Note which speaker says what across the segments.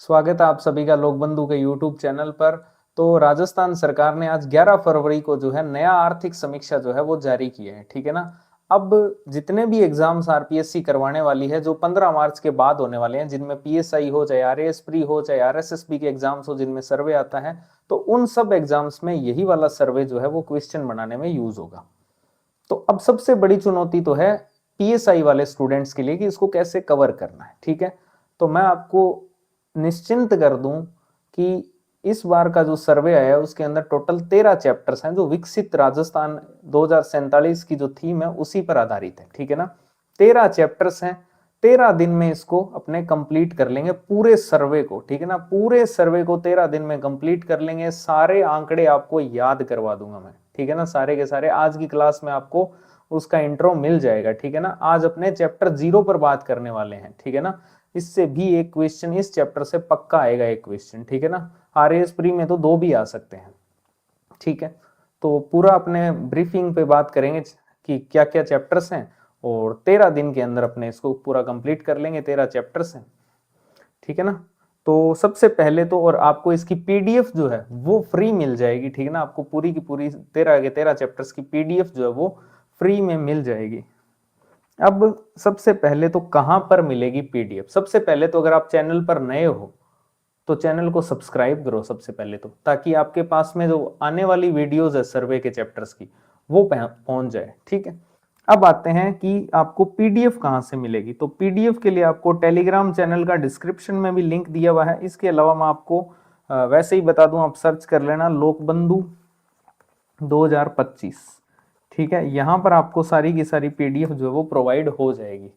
Speaker 1: स्वागत है आप सभी का लोक बंधु के यूट्यूब चैनल पर। तो राजस्थान सरकार ने आज 11 फरवरी को जो है नया आर्थिक समीक्षा जो है वो जारी किया है। ठीक है ना। अब जितने भी एग्जाम्स आरपीएससी करवाने वाली है जो 15 मार्च के बाद होने वाले हैं, जिनमें पीएसआई हो, चाहे आरएएस प्री हो, चाहे आरएसएसबी के एग्जाम्स हो, जिनमें सर्वे आता है, तो उन सब एग्जाम्स में यही वाला सर्वे जो है वो क्वेश्चन बनाने में यूज होगा। तो अब सबसे बड़ी चुनौती तो है पीएसआई वाले स्टूडेंट्स के लिए कि इसको कैसे कवर करना है। ठीक है। तो मैं आपको निश्चिंत कर दूं कि इस बार का जो सर्वे आया है उसके अंदर टोटल 13 चैप्टर्स हैं जो विकसित राजस्थान 2047 की जो थीम है उसी पर आधारित है। ठीक है ना। 13 चैप्टर्स हैं। 13 दिन में इसको अपने कंप्लीट कर लेंगे पूरे सर्वे को। ठीक है ना। पूरे सर्वे को 13 दिन में कंप्लीट कर लेंगे। सारे आंकड़े आपको याद करवा दूंगा मैं। ठीक है ना। सारे के सारे आज की क्लास में आपको उसका इंट्रो मिल जाएगा। ठीक है ना। आज अपने चैप्टर 0 पर बात करने वाले हैं। ठीक है ना। इससे भी एक क्वेश्चन इस चैप्टर से पक्का आएगा, एक क्वेश्चन। ठीक है ना। आरएएस प्री में तो 2 भी आ सकते हैं। ठीक है। तो पूरा अपने ब्रीफिंग पे बात करेंगे कि क्या क्या चैप्टर्स हैं, और 13 दिन के अंदर अपने इसको पूरा कंप्लीट कर लेंगे। 13 चैप्टर्स हैं। ठीक है ना। तो सबसे पहले तो, और आपको इसकी पीडीएफ जो है वो फ्री मिल जाएगी। ठीक है ना। आपको पूरी की पूरी 13 के 13 चैप्टर्स की पीडीएफ जो है वो फ्री में मिल जाएगी। अब सबसे पहले तो कहां पर मिलेगी पीडीएफ? सबसे पहले तो अगर आप चैनल पर नए हो तो चैनल को सब्सक्राइब करो सबसे पहले तो, ताकि आपके पास में जो आने वाली वीडियोस है सर्वे के चैप्टर्स की वो पहुंच जाए। ठीक है। अब आते हैं कि आपको पीडीएफ कहां से मिलेगी। तो पीडीएफ के लिए आपको टेलीग्राम चैनल का डिस्क्रिप्शन में भी लिंक दिया हुआ है। इसके अलावा मैं आपको वैसे ही बता दूं, आप सर्च कर लेना लोकबंधु 2025। ठीक है। यहां पर आपको सारी की सारी पीडीएफ जो है वो प्रोवाइड हो जाएगी।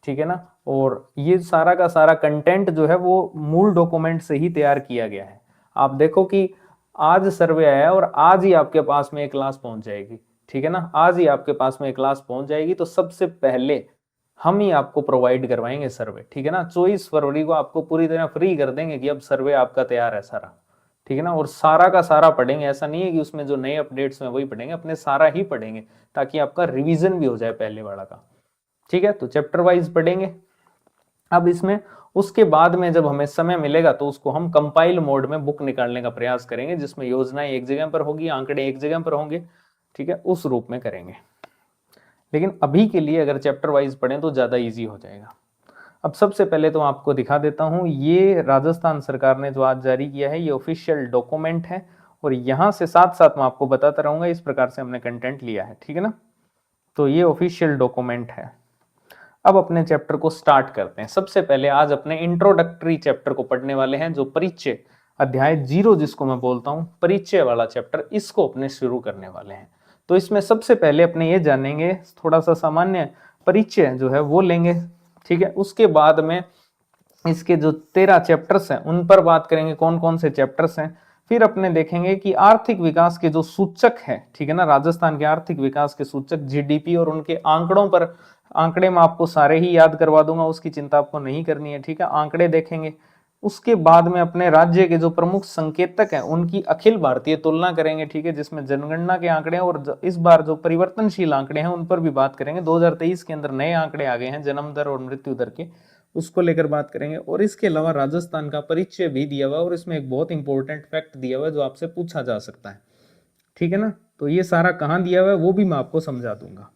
Speaker 1: ठीक है ना। और ये सारा का सारा कंटेंट जो है वो मूल डॉक्यूमेंट से ही तैयार किया गया है। आप देखो कि आज सर्वे आया है और आज ही आपके पास में एक क्लास पहुंच जाएगी। ठीक है ना। आज ही आपके पास में एक क्लास पहुंच जाएगी। तो सबसे पहले हम ही आपको प्रोवाइड करवाएंगे सर्वे। ठीक है ना। 24 फरवरी को आपको पूरी तरह फ्री कर देंगे कि अब सर्वे आपका तैयार है सारा। ठीक है ना। और सारा का सारा पढ़ेंगे, ऐसा नहीं है कि उसमें जो नए अपडेट्स में वही पढ़ेंगे, अपने सारा ही पढ़ेंगे ताकि आपका रिवीजन भी हो जाए पहले वाला का। ठीक है। तो चैप्टर वाइज पढ़ेंगे। अब इसमें उसके बाद में जब हमें समय मिलेगा तो उसको हम कंपाइल मोड में बुक निकालने का प्रयास करेंगे, जिसमें योजनाएं एक जगह पर होगी, आंकड़े एक जगह पर होंगे। ठीक है। उस रूप में करेंगे। लेकिन अभी के लिए अगर चैप्टर वाइज पढ़ें तो ज्यादा इजी हो जाएगा। अब सबसे पहले तो आपको दिखा देता हूं, ये राजस्थान सरकार ने जो आज जारी किया है ये ऑफिशियल डॉक्यूमेंट है, और यहां से साथ साथ मैं आपको बताता रहूंगा इस प्रकार से हमने कंटेंट लिया है। ठीक है ना। तो ये ऑफिशियल डॉक्यूमेंट है। अब अपने चैप्टर को स्टार्ट करते हैं। सबसे पहले आज अपने इंट्रोडक्टरी चैप्टर को पढ़ने वाले हैं, जो परिचय अध्याय 0 जिसको मैं बोलता हूं, परिचय वाला चैप्टर, इसको अपने शुरू करने वाले हैं। तो इसमें सबसे पहले अपने ये जानेंगे, थोड़ा सा सामान्य परिचय जो है वो लेंगे। ठीक है। उसके बाद में इसके जो 13 चैप्टर्स हैं उन पर बात करेंगे, कौन कौन से चैप्टर्स हैं। फिर अपने देखेंगे कि आर्थिक विकास के जो सूचक है, ठीक है ना, राजस्थान के आर्थिक विकास के सूचक जीडीपी और उनके आंकड़ों पर, आंकड़े मैं आपको सारे ही याद करवा दूंगा, उसकी चिंता आपको नहीं करनी है। ठीक है। आंकड़े देखेंगे। उसके बाद में अपने राज्य के जो प्रमुख संकेतक हैं उनकी अखिल भारतीय तुलना करेंगे। ठीक है। जिसमें जनगणना के आंकड़े हैं और इस बार जो परिवर्तनशील आंकड़े हैं उन पर भी बात करेंगे। 2023 के अंदर नए आंकड़े आ गए हैं जन्म दर और मृत्यु दर के, उसको लेकर बात करेंगे। और इसके अलावा राजस्थान का परिचय भी दिया हुआ है और इसमें एक बहुत इंपॉर्टेंट फैक्ट दिया हुआ है जो आपसे पूछा जा सकता है। ठीक है ना। तो ये सारा कहाँ दिया हुआ है वो भी मैं आपको समझा दूंगा।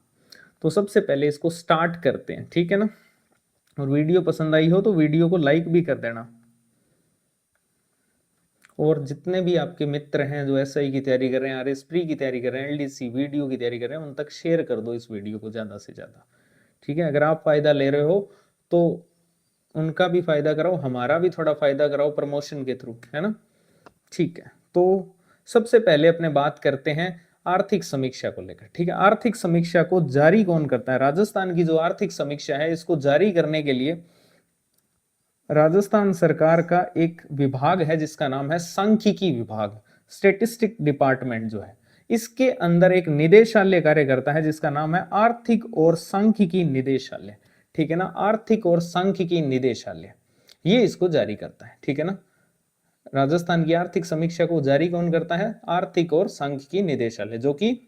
Speaker 1: तो सबसे पहले इसको स्टार्ट करते हैं। ठीक है ना। और वीडियो पसंद आई हो तो वीडियो को लाइक भी कर देना, और जितने भी आपके मित्र हैं जो एसआई की तैयारी कर रहे हैं, आरएस प्री की तैयारी कर रहे हैं, एलडीसी वीडियो की तैयारी कर रहे हैं, उन तक शेयर कर दो इस वीडियो को ज्यादा से ज्यादा। ठीक है। अगर आप फायदा ले रहे हो तो उनका भी फायदा कराओ, हमारा भी थोड़ा फायदा कराओ प्रमोशन के थ्रू, है ना। ठीक है। तो सबसे पहले अपने बात करते हैं आर्थिक समीक्षा को लेकर। ठीक है। आर्थिक समीक्षा को जारी कौन करता है? राजस्थान की जो आर्थिक समीक्षा है इसको जारी करने के लिए राजस्थान सरकार का एक विभाग है जिसका नाम है सांख्यिकी विभाग, स्टेटिस्टिक डिपार्टमेंट जो है, इसके अंदर एक निदेशालय कार्य करता है जिसका नाम है आर्थिक और सांख्यिकी निदेशालय। ठीक है ना। आर्थिक और सांख्यिकी निदेशालय ये इसको जारी करता है। ठीक है ना। राजस्थान की आर्थिक समीक्षा को जारी कौन करता है? आर्थिक और सांख्यिकी निदेशालय, जो कि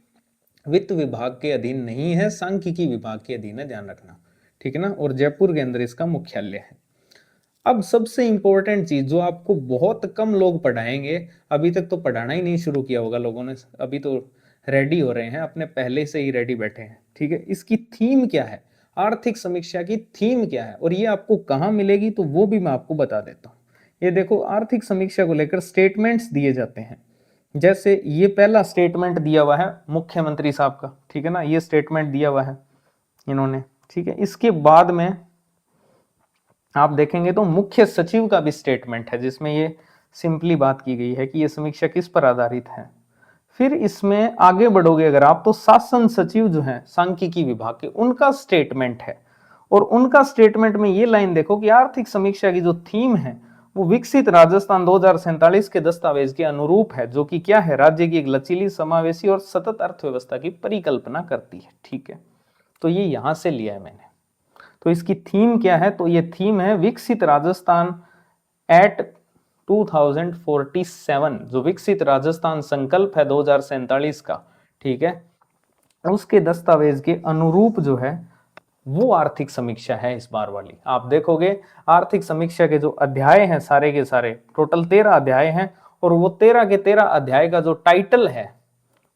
Speaker 1: वित्त विभाग के अधीन नहीं है, सांख्यिकी विभाग के अधीन है, ध्यान रखना। ठीक है ना। और जयपुर के अंदर इसका मुख्यालय है। अब सबसे इंपॉर्टेंट चीज जो आपको बहुत कम लोग पढ़ाएंगे, अभी तक तो पढ़ाना ही नहीं शुरू किया होगा लोगों ने, अभी तो रेडी हो रहे हैं, अपने पहले से ही रेडी बैठे हैं, ठीक है। इसकी थीम क्या है, आर्थिक समीक्षा की थीम क्या है, और ये आपको कहाँ मिलेगी, तो वो भी मैं आपको बता देता हूँ। ये देखो, आर्थिक समीक्षा को लेकर स्टेटमेंट्स दिए जाते हैं। जैसे ये पहला स्टेटमेंट दिया हुआ है मुख्यमंत्री साहब का, ठीक है ना, ये स्टेटमेंट दिया हुआ है इन्होंने, ठीक है। इसके बाद में आप देखेंगे तो मुख्य सचिव का भी स्टेटमेंट है, जिसमें ये सिंपली बात की गई है कि ये समीक्षा किस पर आधारित है। फिर इसमें आगे बढ़ोगे अगर आप, तो शासन सचिव जो है सांख्यिकी विभाग के, उनका स्टेटमेंट है। और उनका स्टेटमेंट में ये लाइन देखो कि आर्थिक समीक्षा की जो थीम है वो विकसित राजस्थान 2047 के दस्तावेज के अनुरूप है, जो कि क्या है, राज्य की एक लचीली, समावेशी और सतत अर्थव्यवस्था की परिकल्पना करती है, ठीक है। तो ये यहां से लिया है मैंने। तो इसकी थीम क्या है, तो ये थीम है विकसित राजस्थान एट 2047, जो विकसित राजस्थान संकल्प है 2047 का, ठीक है, उसके दस्तावेज के अनुरूप जो है वो आर्थिक समीक्षा है इस बार वाली। आप देखोगे आर्थिक समीक्षा के जो अध्याय हैं सारे के सारे, टोटल 13 अध्याय हैं, और वो 13 के 13 अध्याय का जो टाइटल है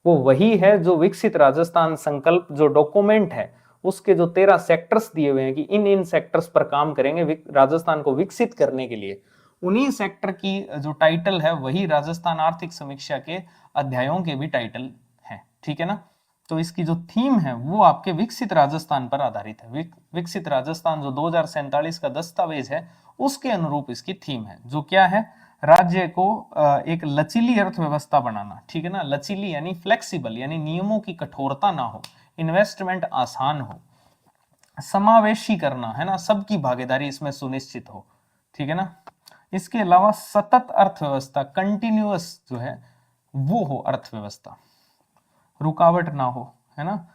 Speaker 1: वो वही है जो विकसित राजस्थान संकल्प जो डॉक्यूमेंट है उसके जो 13 सेक्टर्स दिए हुए हैं कि इन इन सेक्टर्स पर काम करेंगे राजस्थान को विकसित करने के लिए, उन्हीं सेक्टर की जो टाइटल है वही राजस्थान आर्थिक समीक्षा के अध्यायों के भी टाइटल है, ठीक है ना। तो इसकी जो थीम है वो आपके विकसित राजस्थान पर आधारित है। विकसित राजस्थान जो 2047 का दस्तावेज है उसके अनुरूप इसकी थीम है, जो क्या है, राज्य को एक लचीली अर्थव्यवस्था बनाना, ठीक है ना। लचीली यानी फ्लेक्सिबल, यानी नियमों की कठोरता ना हो, इन्वेस्टमेंट आसान हो, समावेशी करना है ना, सबकी भागीदारी इसमें सुनिश्चित हो, ठीक है ना। इसके अलावा सतत अर्थव्यवस्था, कंटिन्यूअस जो है वो हो अर्थव्यवस्था, रुकावट ना हो, है ना,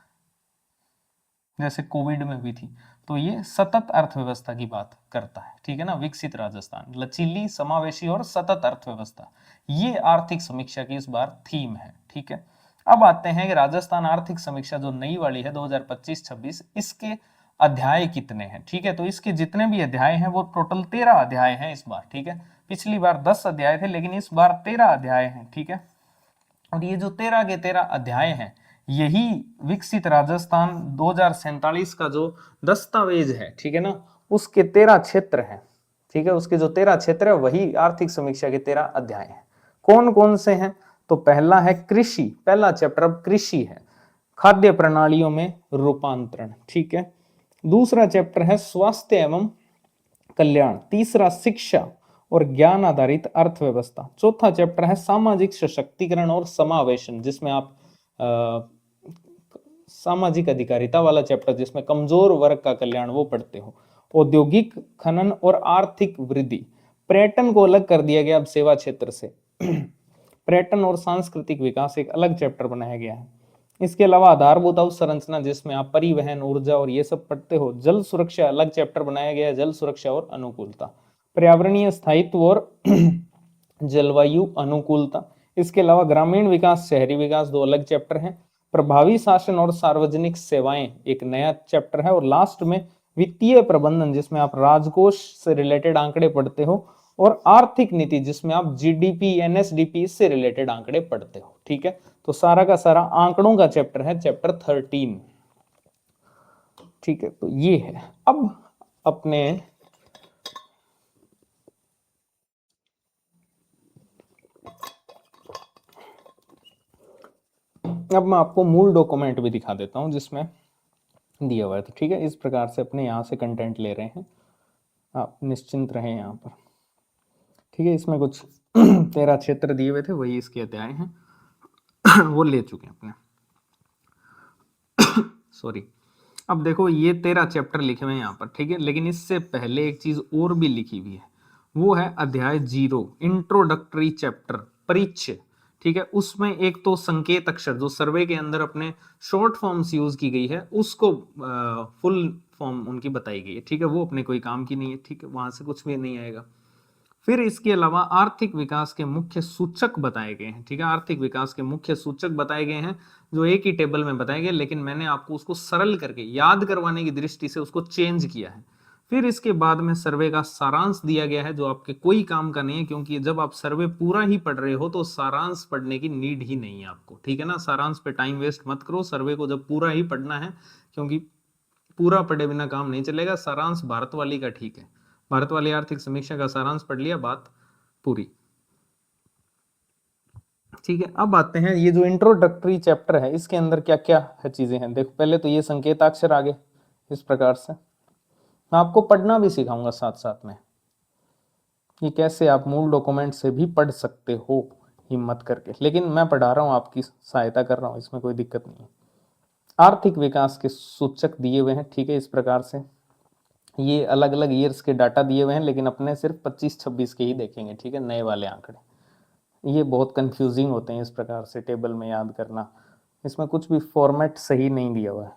Speaker 1: जैसे कोविड में हुई थी। तो ये सतत अर्थव्यवस्था की बात करता है, ठीक है ना। विकसित राजस्थान, लचीली, समावेशी और सतत अर्थव्यवस्था, ये आर्थिक समीक्षा की इस बार थीम है, ठीक है। अब आते हैं कि राजस्थान आर्थिक समीक्षा जो नई वाली है 2025-26, इसके अध्याय कितने हैं, ठीक है। तो इसके जितने भी अध्याय हैं वो टोटल 13 अध्याय हैं इस बार, ठीक है। पिछली बार 10 अध्याय थे, लेकिन इस बार 13 अध्याय हैं, ठीक है। और ये जो 13 के 13 अध्याय हैं, यही विकसित राजस्थान 2047 का जो दस्तावेज है, ठीक है ना, उसके 13 क्षेत्र हैं, ठीक है। उसके जो 13 क्षेत्र है वही आर्थिक समीक्षा के 13 अध्याय हैं। कौन कौन से हैं, तो पहला है कृषि, पहला चैप्टर अब कृषि है, खाद्य प्रणालियों में रूपांतरण, ठीक है। दूसरा चैप्टर है स्वास्थ्य एवं कल्याण, तीसरा शिक्षा और ज्ञान आधारित अर्थव्यवस्था, चौथा चैप्टर है सामाजिक सशक्तिकरण और समावेशन, जिसमें आप सामाजिक अधिकारिता वाला चैप्टर, जिसमें कमजोर वर्ग का कल्याण वो पढ़ते हो, औद्योगिक खनन और आर्थिक वृद्धि, पर्यटन को अलग कर दिया गया अब सेवा क्षेत्र से पर्यटन और सांस्कृतिक विकास एक अलग चैप्टर बनाया गया है। इसके अलावा आधारभूत अवसंरचना, जिसमें आप परिवहन, ऊर्जा और ये सब पढ़ते हो। जल सुरक्षा अलग चैप्टर बनाया गया है, जल सुरक्षा और अनुकूलता। पर्यावरणीय स्थायित्व और जलवायु अनुकूलता। इसके अलावा ग्रामीण विकास, शहरी विकास, दो अलग चैप्टर हैं। प्रभावी शासन और सार्वजनिक सेवाएं एक नया चैप्टर है। और लास्ट में वित्तीय प्रबंधन, जिसमें आप राजकोष से रिलेटेड आंकड़े पढ़ते हो, और आर्थिक नीति, जिसमें आप जीडीपी, एनएसडीपी से रिलेटेड आंकड़े पढ़ते हो, ठीक है। तो सारा का सारा आंकड़ों का चैप्टर है, चैप्टर 13, ठीक है। तो ये है। अब अपने अब मैं आपको मूल डॉक्यूमेंट भी दिखा देता हूं जिसमें दिया हुआ है, तो ठीक है। इस प्रकार से अपने यहाँ से कंटेंट ले रहे हैं, आप निश्चिंत रहें यहाँ पर, ठीक है। इसमें कुछ 13 क्षेत्र दिए हुए थे, वही इसके अध्याय हैं वो ले चुके हैं अपने सॉरी। अब देखो ये 13 चैप्टर लिखे हुए हैं यहाँ पर, ठीक है। लेकिन इससे पहले एक चीज और भी लिखी हुई है, वो है अध्याय 0, इंट्रोडक्टरी चैप्टर, परिचय, ठीक है। उसमें एक तो संकेत अक्षर जो सर्वे के अंदर अपने शॉर्ट फॉर्म्स यूज की गई है, उसको फुल फॉर्म उनकी बताई गई है, ठीक है। वो अपने कोई काम की नहीं है, ठीक है, वहां से कुछ भी नहीं आएगा। फिर इसके अलावा आर्थिक विकास के मुख्य सूचक बताए गए हैं, ठीक है। आर्थिक विकास के मुख्य सूचक बताए गए हैं, जो एक ही टेबल में बताए गए, लेकिन मैंने आपको उसको सरल करके याद करवाने की दृष्टि से उसको चेंज किया है। फिर इसके बाद में सर्वे का सारांश दिया गया है, जो आपके कोई काम का नहीं है, क्योंकि जब आप सर्वे पूरा ही पढ़ रहे हो तो सारांश पढ़ने की नीड ही नहीं है आपको, ठीक है ना। सारांश पे टाइम वेस्ट मत करो, सर्वे को जब पूरा ही पढ़ना है, क्योंकि पूरा पढ़े बिना काम नहीं चलेगा। सारांश भारत वाली का ठीक है, भारत वाली आर्थिक समीक्षा का सारांश पढ़ लिया, बात पूरी, ठीक है। अब आते हैं ये जो इंट्रोडक्टरी चैप्टर है, इसके अंदर क्या क्या है चीजें हैं। देखो पहले तो ये संकेताक्षर आगे इस प्रकार से, मैं आपको पढ़ना भी सिखाऊंगा साथ साथ में कि कैसे आप मूल डॉक्यूमेंट से भी पढ़ सकते हो हिम्मत करके, लेकिन मैं पढ़ा रहा हूँ, आपकी सहायता कर रहा हूँ, इसमें कोई दिक्कत नहीं है। आर्थिक विकास के सूचक दिए हुए हैं, ठीक है, इस प्रकार से ये अलग अलग ईयर्स के डाटा दिए हुए हैं, लेकिन अपने सिर्फ 25-26 के ही देखेंगे, ठीक है, नए वाले आंकड़े। ये बहुत कंफ्यूजिंग होते हैं इस प्रकार से टेबल में याद करना, इसमें कुछ भी फॉर्मेट सही नहीं दिया हुआ है।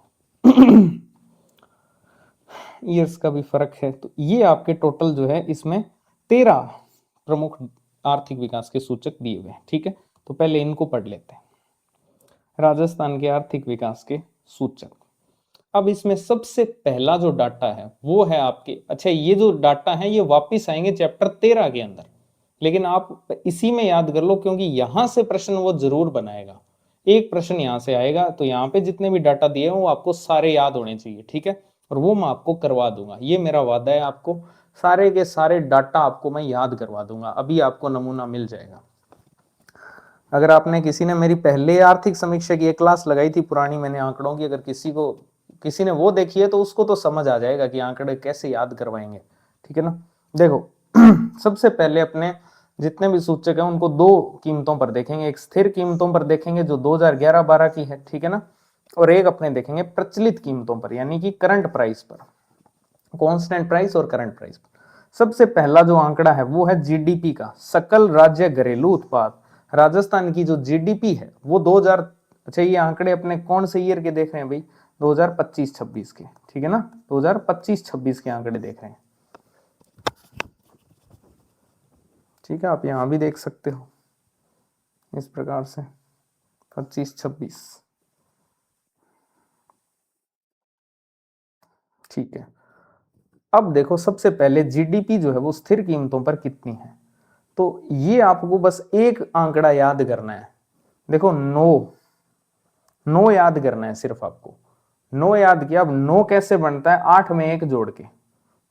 Speaker 1: ईयर्स का भी फर्क है। तो ये आपके टोटल जो है इसमें 13 प्रमुख आर्थिक विकास के सूचक दिए हुए हैं, ठीक है। तो पहले इनको पढ़ लेते हैं, राजस्थान के आर्थिक विकास के सूचक। अब इसमें सबसे पहला जो डाटा है वो है आपके, अच्छा ये जो डाटा है ये वापिस आएंगे चैप्टर 13 के अंदर, लेकिन आप इसी में याद कर लो, क्योंकि यहां से प्रश्न वो जरूर बनाएगा। एक प्रश्न यहां से आएगा, तो यहाँ पे जितने भी डाटा दिए हैं वो आपको सारे याद होने चाहिए, ठीक है, और वो मैं आपको करवा दूंगा, ये मेरा वादा है आपको। सारे के सारे डाटा आपको मैं याद करवा दूंगा, अभी आपको नमूना मिल जाएगा। अगर आपने किसी ने मेरी पहले आर्थिक समीक्षा की एक क्लास लगाई थी पुरानी मैंने आंकड़ों की, अगर किसी ने वो देखी है तो उसको तो समझ आ जाएगा कि आंकड़े कैसे याद करवाएंगे, ठीक है ना। देखो सबसे पहले अपने जितने भी सूचक हैं उनको दो कीमतों पर देखेंगे, एक स्थिर कीमतों पर देखेंगे जो 2011-12 की है, ठीक है ना, और एक अपने देखेंगे प्रचलित कीमतों पर, यानी कि करंट प्राइस पर, कांस्टेंट प्राइस और करंट प्राइस पर। सबसे पहला जो आंकड़ा है वो है जीडीपी का, सकल राज्य घरेलू उत्पाद। राजस्थान की जो जीडीपी है वो 2000, अच्छा ये आंकड़े अपने कौन से ईयर के देख रहे हैं भाई, 2025-26 के, ठीक है ना, 2025-26 के आंकड़े देख रहे हैं, ठीक है। आप यहां भी देख सकते हो इस प्रकार से 25-26, ठीक है। अब देखो सबसे पहले जीडीपी जो है वो स्थिर कीमतों पर कितनी है, तो ये आपको बस एक आंकड़ा याद करना है। देखो नो याद करना है सिर्फ आपको, नो याद किया। अब नो कैसे बनता है, 8 में 1 जोड़ के,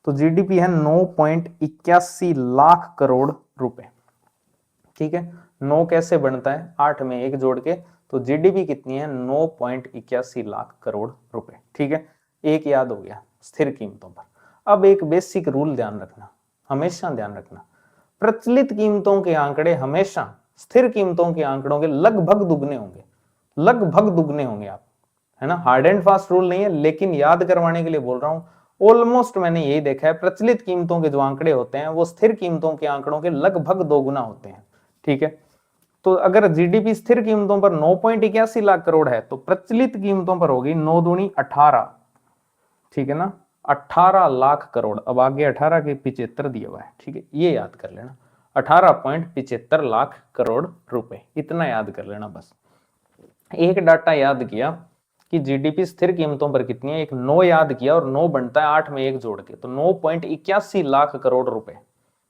Speaker 1: तो जीडीपी है 9.81 लाख करोड़ रुपए, ठीक है। 9 कैसे बनता है, 8 में 1 जोड़ के, तो जीडीपी कितनी है, 9.81 लाख करोड़ रुपए, ठीक है। एक याद हो गया स्थिर कीमतों पर। अब एक बेसिक रूल ध्यान रखना, हमेशा ध्यान रखना, प्रचलित कीमतों के आंकड़े हमेशा स्थिर कीमतों के आंकड़ों के लगभग दुगने होंगे, लगभग दुगने होंगे आप, है ना। हार्ड एंड फास्ट रूल नहीं है, लेकिन याद करवाने के लिए बोल रहा हूं। ऑलमोस्ट मैंने यही देखा है, प्रचलित कीमतों के जो आंकड़े होते हैं वो स्थिर कीमतों के आंकड़ों के लगभग दोगुना होते हैं, ठीक है। तो अगर जीडीपी स्थिर कीमतों पर 9.81 लाख करोड़ है, तो प्रचलित कीमतों पर होगी 9 दूनी 18, ठीक है ना, 18 लाख करोड़। अब आगे 18 के 75 दिया हुआ है, ठीक है, ये याद कर लेना, 18.75 लाख करोड़ रुपए, इतना याद कर लेना बस। एक डाटा याद किया कि जीडीपी स्थिर कीमतों पर कितनी है, एक 9 याद किया, और 9 बनता है 8 में 1 जोड़ के, तो 9.81 लाख करोड़ रुपए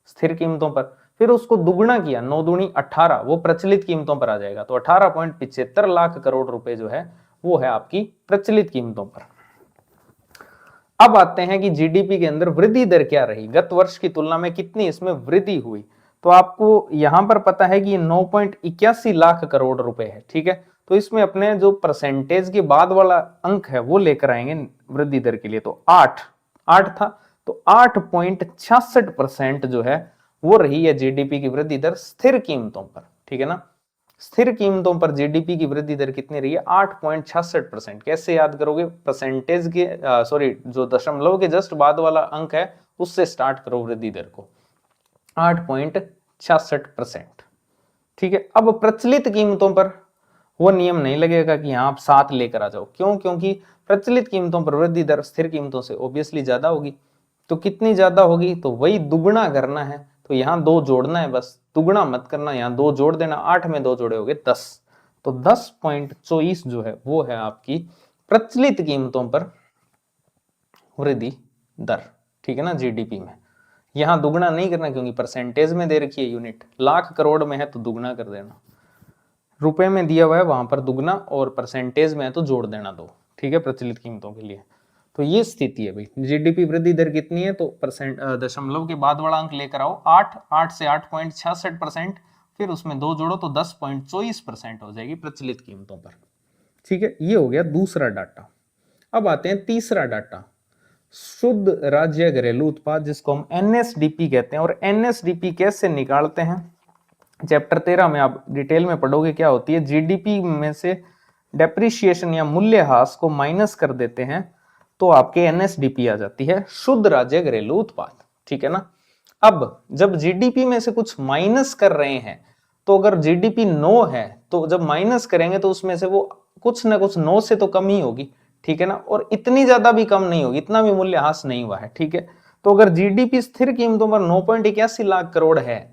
Speaker 1: स्थिर कीमतों पर। फिर उसको दुगुना किया, 9 दूनी 18, वो प्रचलित कीमतों पर आ जाएगा, तो 18.75 लाख करोड़ रुपए जो है वो है आपकी प्रचलित कीमतों पर। अब आते हैं कि जीडीपी के अंदर वृद्धि दर क्या रही, गत वर्ष की तुलना में कितनी इसमें वृद्धि हुई। तो आपको यहां पर पता है कि ये 9.81 लाख करोड़ रुपए है, ठीक है। तो इसमें अपने जो परसेंटेज के बाद वाला अंक है वो लेकर आएंगे वृद्धि दर के लिए, तो 8 था, तो 8.66% जो है वो रही है जीडीपी की वृद्धि दर स्थिर कीमतों पर, ठीक है ना। स्थिर कीमतों पर जीडीपी की वृद्धि दर कितनी रही है, 8.66%। कैसे याद करोगे, परसेंटेज के सॉरी जो दशमलव के जस्ट बाद वाला अंक है उससे स्टार्ट करो वृद्धि दर को, 8.66%, ठीक है। अब प्रचलित कीमतों पर वो नियम नहीं लगेगा कि यहां आप 7 लेकर आ जाओ, क्यों, क्योंकि प्रचलित कीमतों पर वृद्धि दर स्थिर कीमतों से ऑब्वियसली ज्यादा होगी। तो कितनी ज्यादा होगी, तो वही दुगुना करना है, तो यहां 2 जोड़ना है बस, दुगुना मत करना, यहां 2 जोड़ देना, 8 में 2 जोड़े हो गए 10, तो 10.24 जो है वो है आपकी प्रचलित कीमतों पर वृद्धि दर, ठीक है ना, जीडीपी में। यहाँ दुगना नहीं करना क्योंकि परसेंटेज में दे रखी है यूनिट, लाख करोड़ में है तो दुगना कर देना, रुपए में दिया हुआ है वहां पर दुगना, और परसेंटेज में है तो जोड़ देना दो, ठीक है, प्रचलित कीमतों के लिए। तो ये स्थिति है भाई। जीडीपी वृद्धि दर कितनी है, तो परसेंट दशमलव के बाद वाला अंक लेकर आओ, 8 से 8.66%, फिर उसमें 2 जोड़ो तो 10.24% हो जाएगी प्रचलित कीमतों पर। ठीक है, ये हो गया दूसरा डाटा। अब आते हैं तीसरा डाटा, शुद्ध राज्य घरेलू उत्पाद, जिसको हम एनएसडीपी कहते हैं। और एनएसडीपी कैसे निकालते हैं, चैप्टर 13 में आप डिटेल में पढ़ोगे क्या होती है। जीडीपी में से डेप्रिसिएशन या मूल्यह्रास को माइनस कर देते हैं तो आपके एनएसडीपी आ जाती है, शुद्ध राज्य घरेलू उत्पाद। ठीक है ना। अब जब जीडीपी में से कुछ माइनस कर रहे हैं, तो अगर जीडीपी 9 है तो जब माइनस करेंगे तो उसमें से वो कुछ ना कुछ 9 से तो कम ही होगी। ठीक है ना, और इतनी ज्यादा भी कम नहीं होगी, इतना भी मूल्यह्रास नहीं हुआ है। ठीक है, तो अगर जीडीपी स्थिर कीमतों पर 9.81 लाख करोड़ है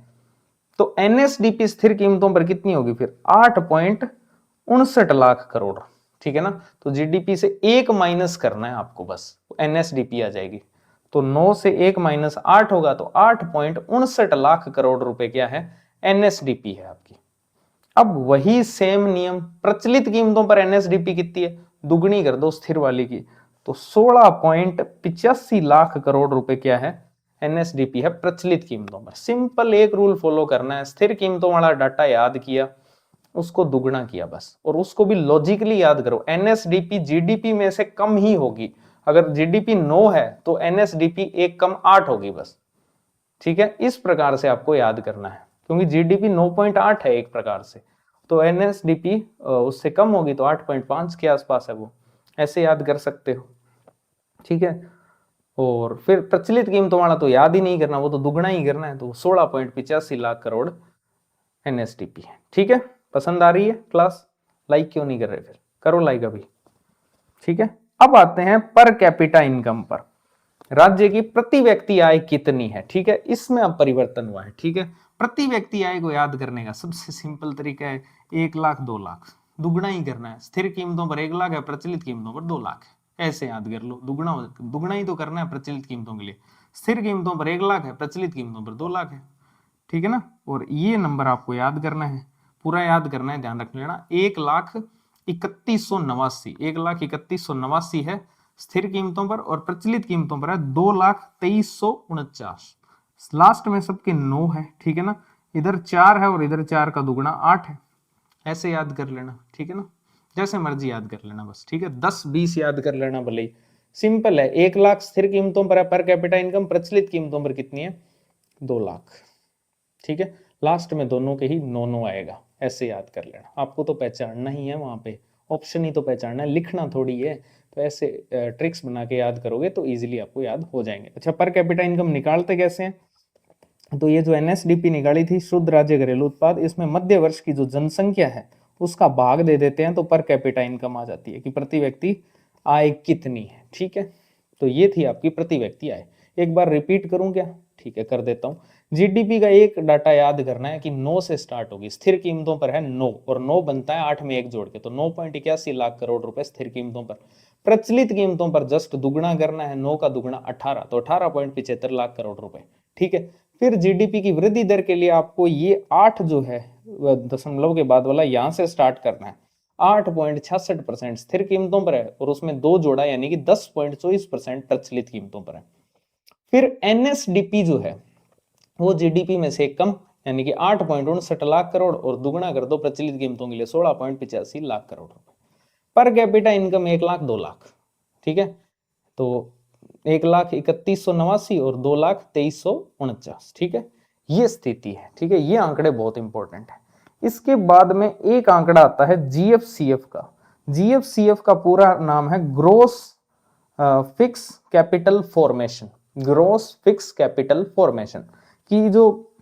Speaker 1: तो एनएसडीपी स्थिर कीमतों पर कितनी होगी फिर, 8.59 लाख करोड़। ठीक है ना, तो जीडीपी से 1 माइनस करना है आपको, बस एनएसडीपी आ जाएगी। तो 9 से 1 माइनस 8 होगा, तो 8.59 लाख करोड़ रुपए क्या है, एनएसडीपी है आपकी। अब वही सेम नियम प्रचलित कीमतों पर एनएसडीपी कितनी है, दुगनी कर दो स्थिर वाली की, तो 16.85 लाख करोड़ रुपए क्या है, एनएसडीपी है प्रचलित कीमतों पर। सिंपल एक रूल फॉलो करना है, स्थिर कीमतों वाला डाटा याद किया, उसको दुगना किया बस, और उसको भी लॉजिकली याद करो। एनएसडीपी जीडीपी में से कम ही होगी, अगर जीडीपी 9 है तो एनएसडीपी 1 कम 8 होगी बस। ठीक है, इस प्रकार से आपको याद करना है, क्योंकि जीडीपी 9.8 है एक प्रकार से, तो एनएसडीपी उससे कम होगी तो 8.5 के आसपास है वो, ऐसे याद कर सकते हो। ठीक है, और फिर प्रचलित कीमतों वाला तो याद ही नहीं करना, वो तो दुगना ही करना है, तो 16.85 लाख करोड़ एनएसडीपी है। ठीक है, पसंद आ रही है क्लास, लाइक क्यों नहीं कर रहे, फिर करो लाइक अभी। ठीक है, अब आते हैं पर कैपिटा इनकम पर, राज्य की प्रति व्यक्ति आय कितनी है। ठीक है, इसमें अब परिवर्तन हुआ है। ठीक है, प्रति व्यक्ति आय को याद करने का सबसे सिंपल तरीका है 1 लाख 2 लाख, दुगना ही करना है। स्थिर कीमतों पर 1 लाख है, प्रचलित कीमतों पर 2 लाख है, ऐसे याद कर लो। दुगना ही तो करना है प्रचलित कीमतों के लिए। स्थिर कीमतों पर 1 लाख है, प्रचलित कीमतों पर 2 लाख है। ठीक है ना, और ये नंबर आपको याद करना है, पूरा याद करना है, ध्यान रख लेना। 1,31,89, 1,31,89 है स्थिर कीमतों पर, और प्रचलित कीमतों पर है 2,23,49। लास्ट में सबके 9 है। ठीक है ना, इधर 4 है और इधर 4 का दुगुना 8 है, ऐसे याद कर लेना। ठीक है ना, जैसे मर्जी याद कर लेना बस। ठीक है, 10-20 याद कर लेना भले ही, सिंपल है। 1 लाख स्थिर कीमतों पर है पर कैपिटा इनकम, प्रचलित कीमतों पर कितनी है, 2 लाख। ठीक है, लास्ट में दोनों के ही 9 आएगा, ऐसे याद कर लेना। आपको तो पहचानना ही है, वहां पे ऑप्शन ही तो पहचानना है, लिखना थोड़ी है। तो ऐसे ट्रिक्स बना के याद करोगे तो इजीली आपको याद हो जाएंगे। अच्छा, पर कैपिटा इनकम निकालते कैसे हैं, तो ये जो एनएसडीपी निकाली थी, शुद्ध राज्य घरेलू उत्पाद, इसमें मध्य वर्ष की जो जनसंख्या है उसका भाग दे देते हैं, तो पर कैपिटा इनकम आ जाती है कि प्रति व्यक्ति आय कितनी है। ठीक है, तो ये थी आपकी प्रति व्यक्ति आय। एक बार रिपीट करूं क्या, ठीक है कर देता हूं। जीडीपी का एक डाटा याद करना है कि 9 से स्टार्ट होगी, स्थिर कीमतों पर है 9, और 9 बनता है 8 में 1 जोड़ के, तो 9.81 लाख करोड़ रुपए स्थिर कीमतों पर। प्रचलित कीमतों पर जस्ट दुगुना करना है, 9 का दुगुना 18, तो 18.75 लाख करोड़ रुपए। ठीक है, फिर जीडीपी की वृद्धि दर के लिए आपको ये 8 जो है दशमलव के बाद वाला यहां से स्टार्ट करना है। 8.66% स्थिर कीमतों पर है, और उसमें 2 जोड़ा यानी कि 10.24% प्रचलित कीमतों पर है। फिर एनएसडीपी जो है वो जीडीपी में से कम, यानी कि 8.59 लाख करोड़, और दुगना कर दो प्रचलित कीमतों के लिए 16.85 लाख करोड़ रुपए। Per capita income 1 lakh 2 lakh. ठीक है, तो 1,31,89 और 2,23,49। ठीक है, ये स्थिति है। ठीक है, ये आंकड़े बहुत इंपॉर्टेंट है। इसके बाद में एक आंकड़ा आता है जीएफसीएफ का। जीएफसीएफ का पूरा नाम है gross fixed capital formation. Gross fixed capital formation की जो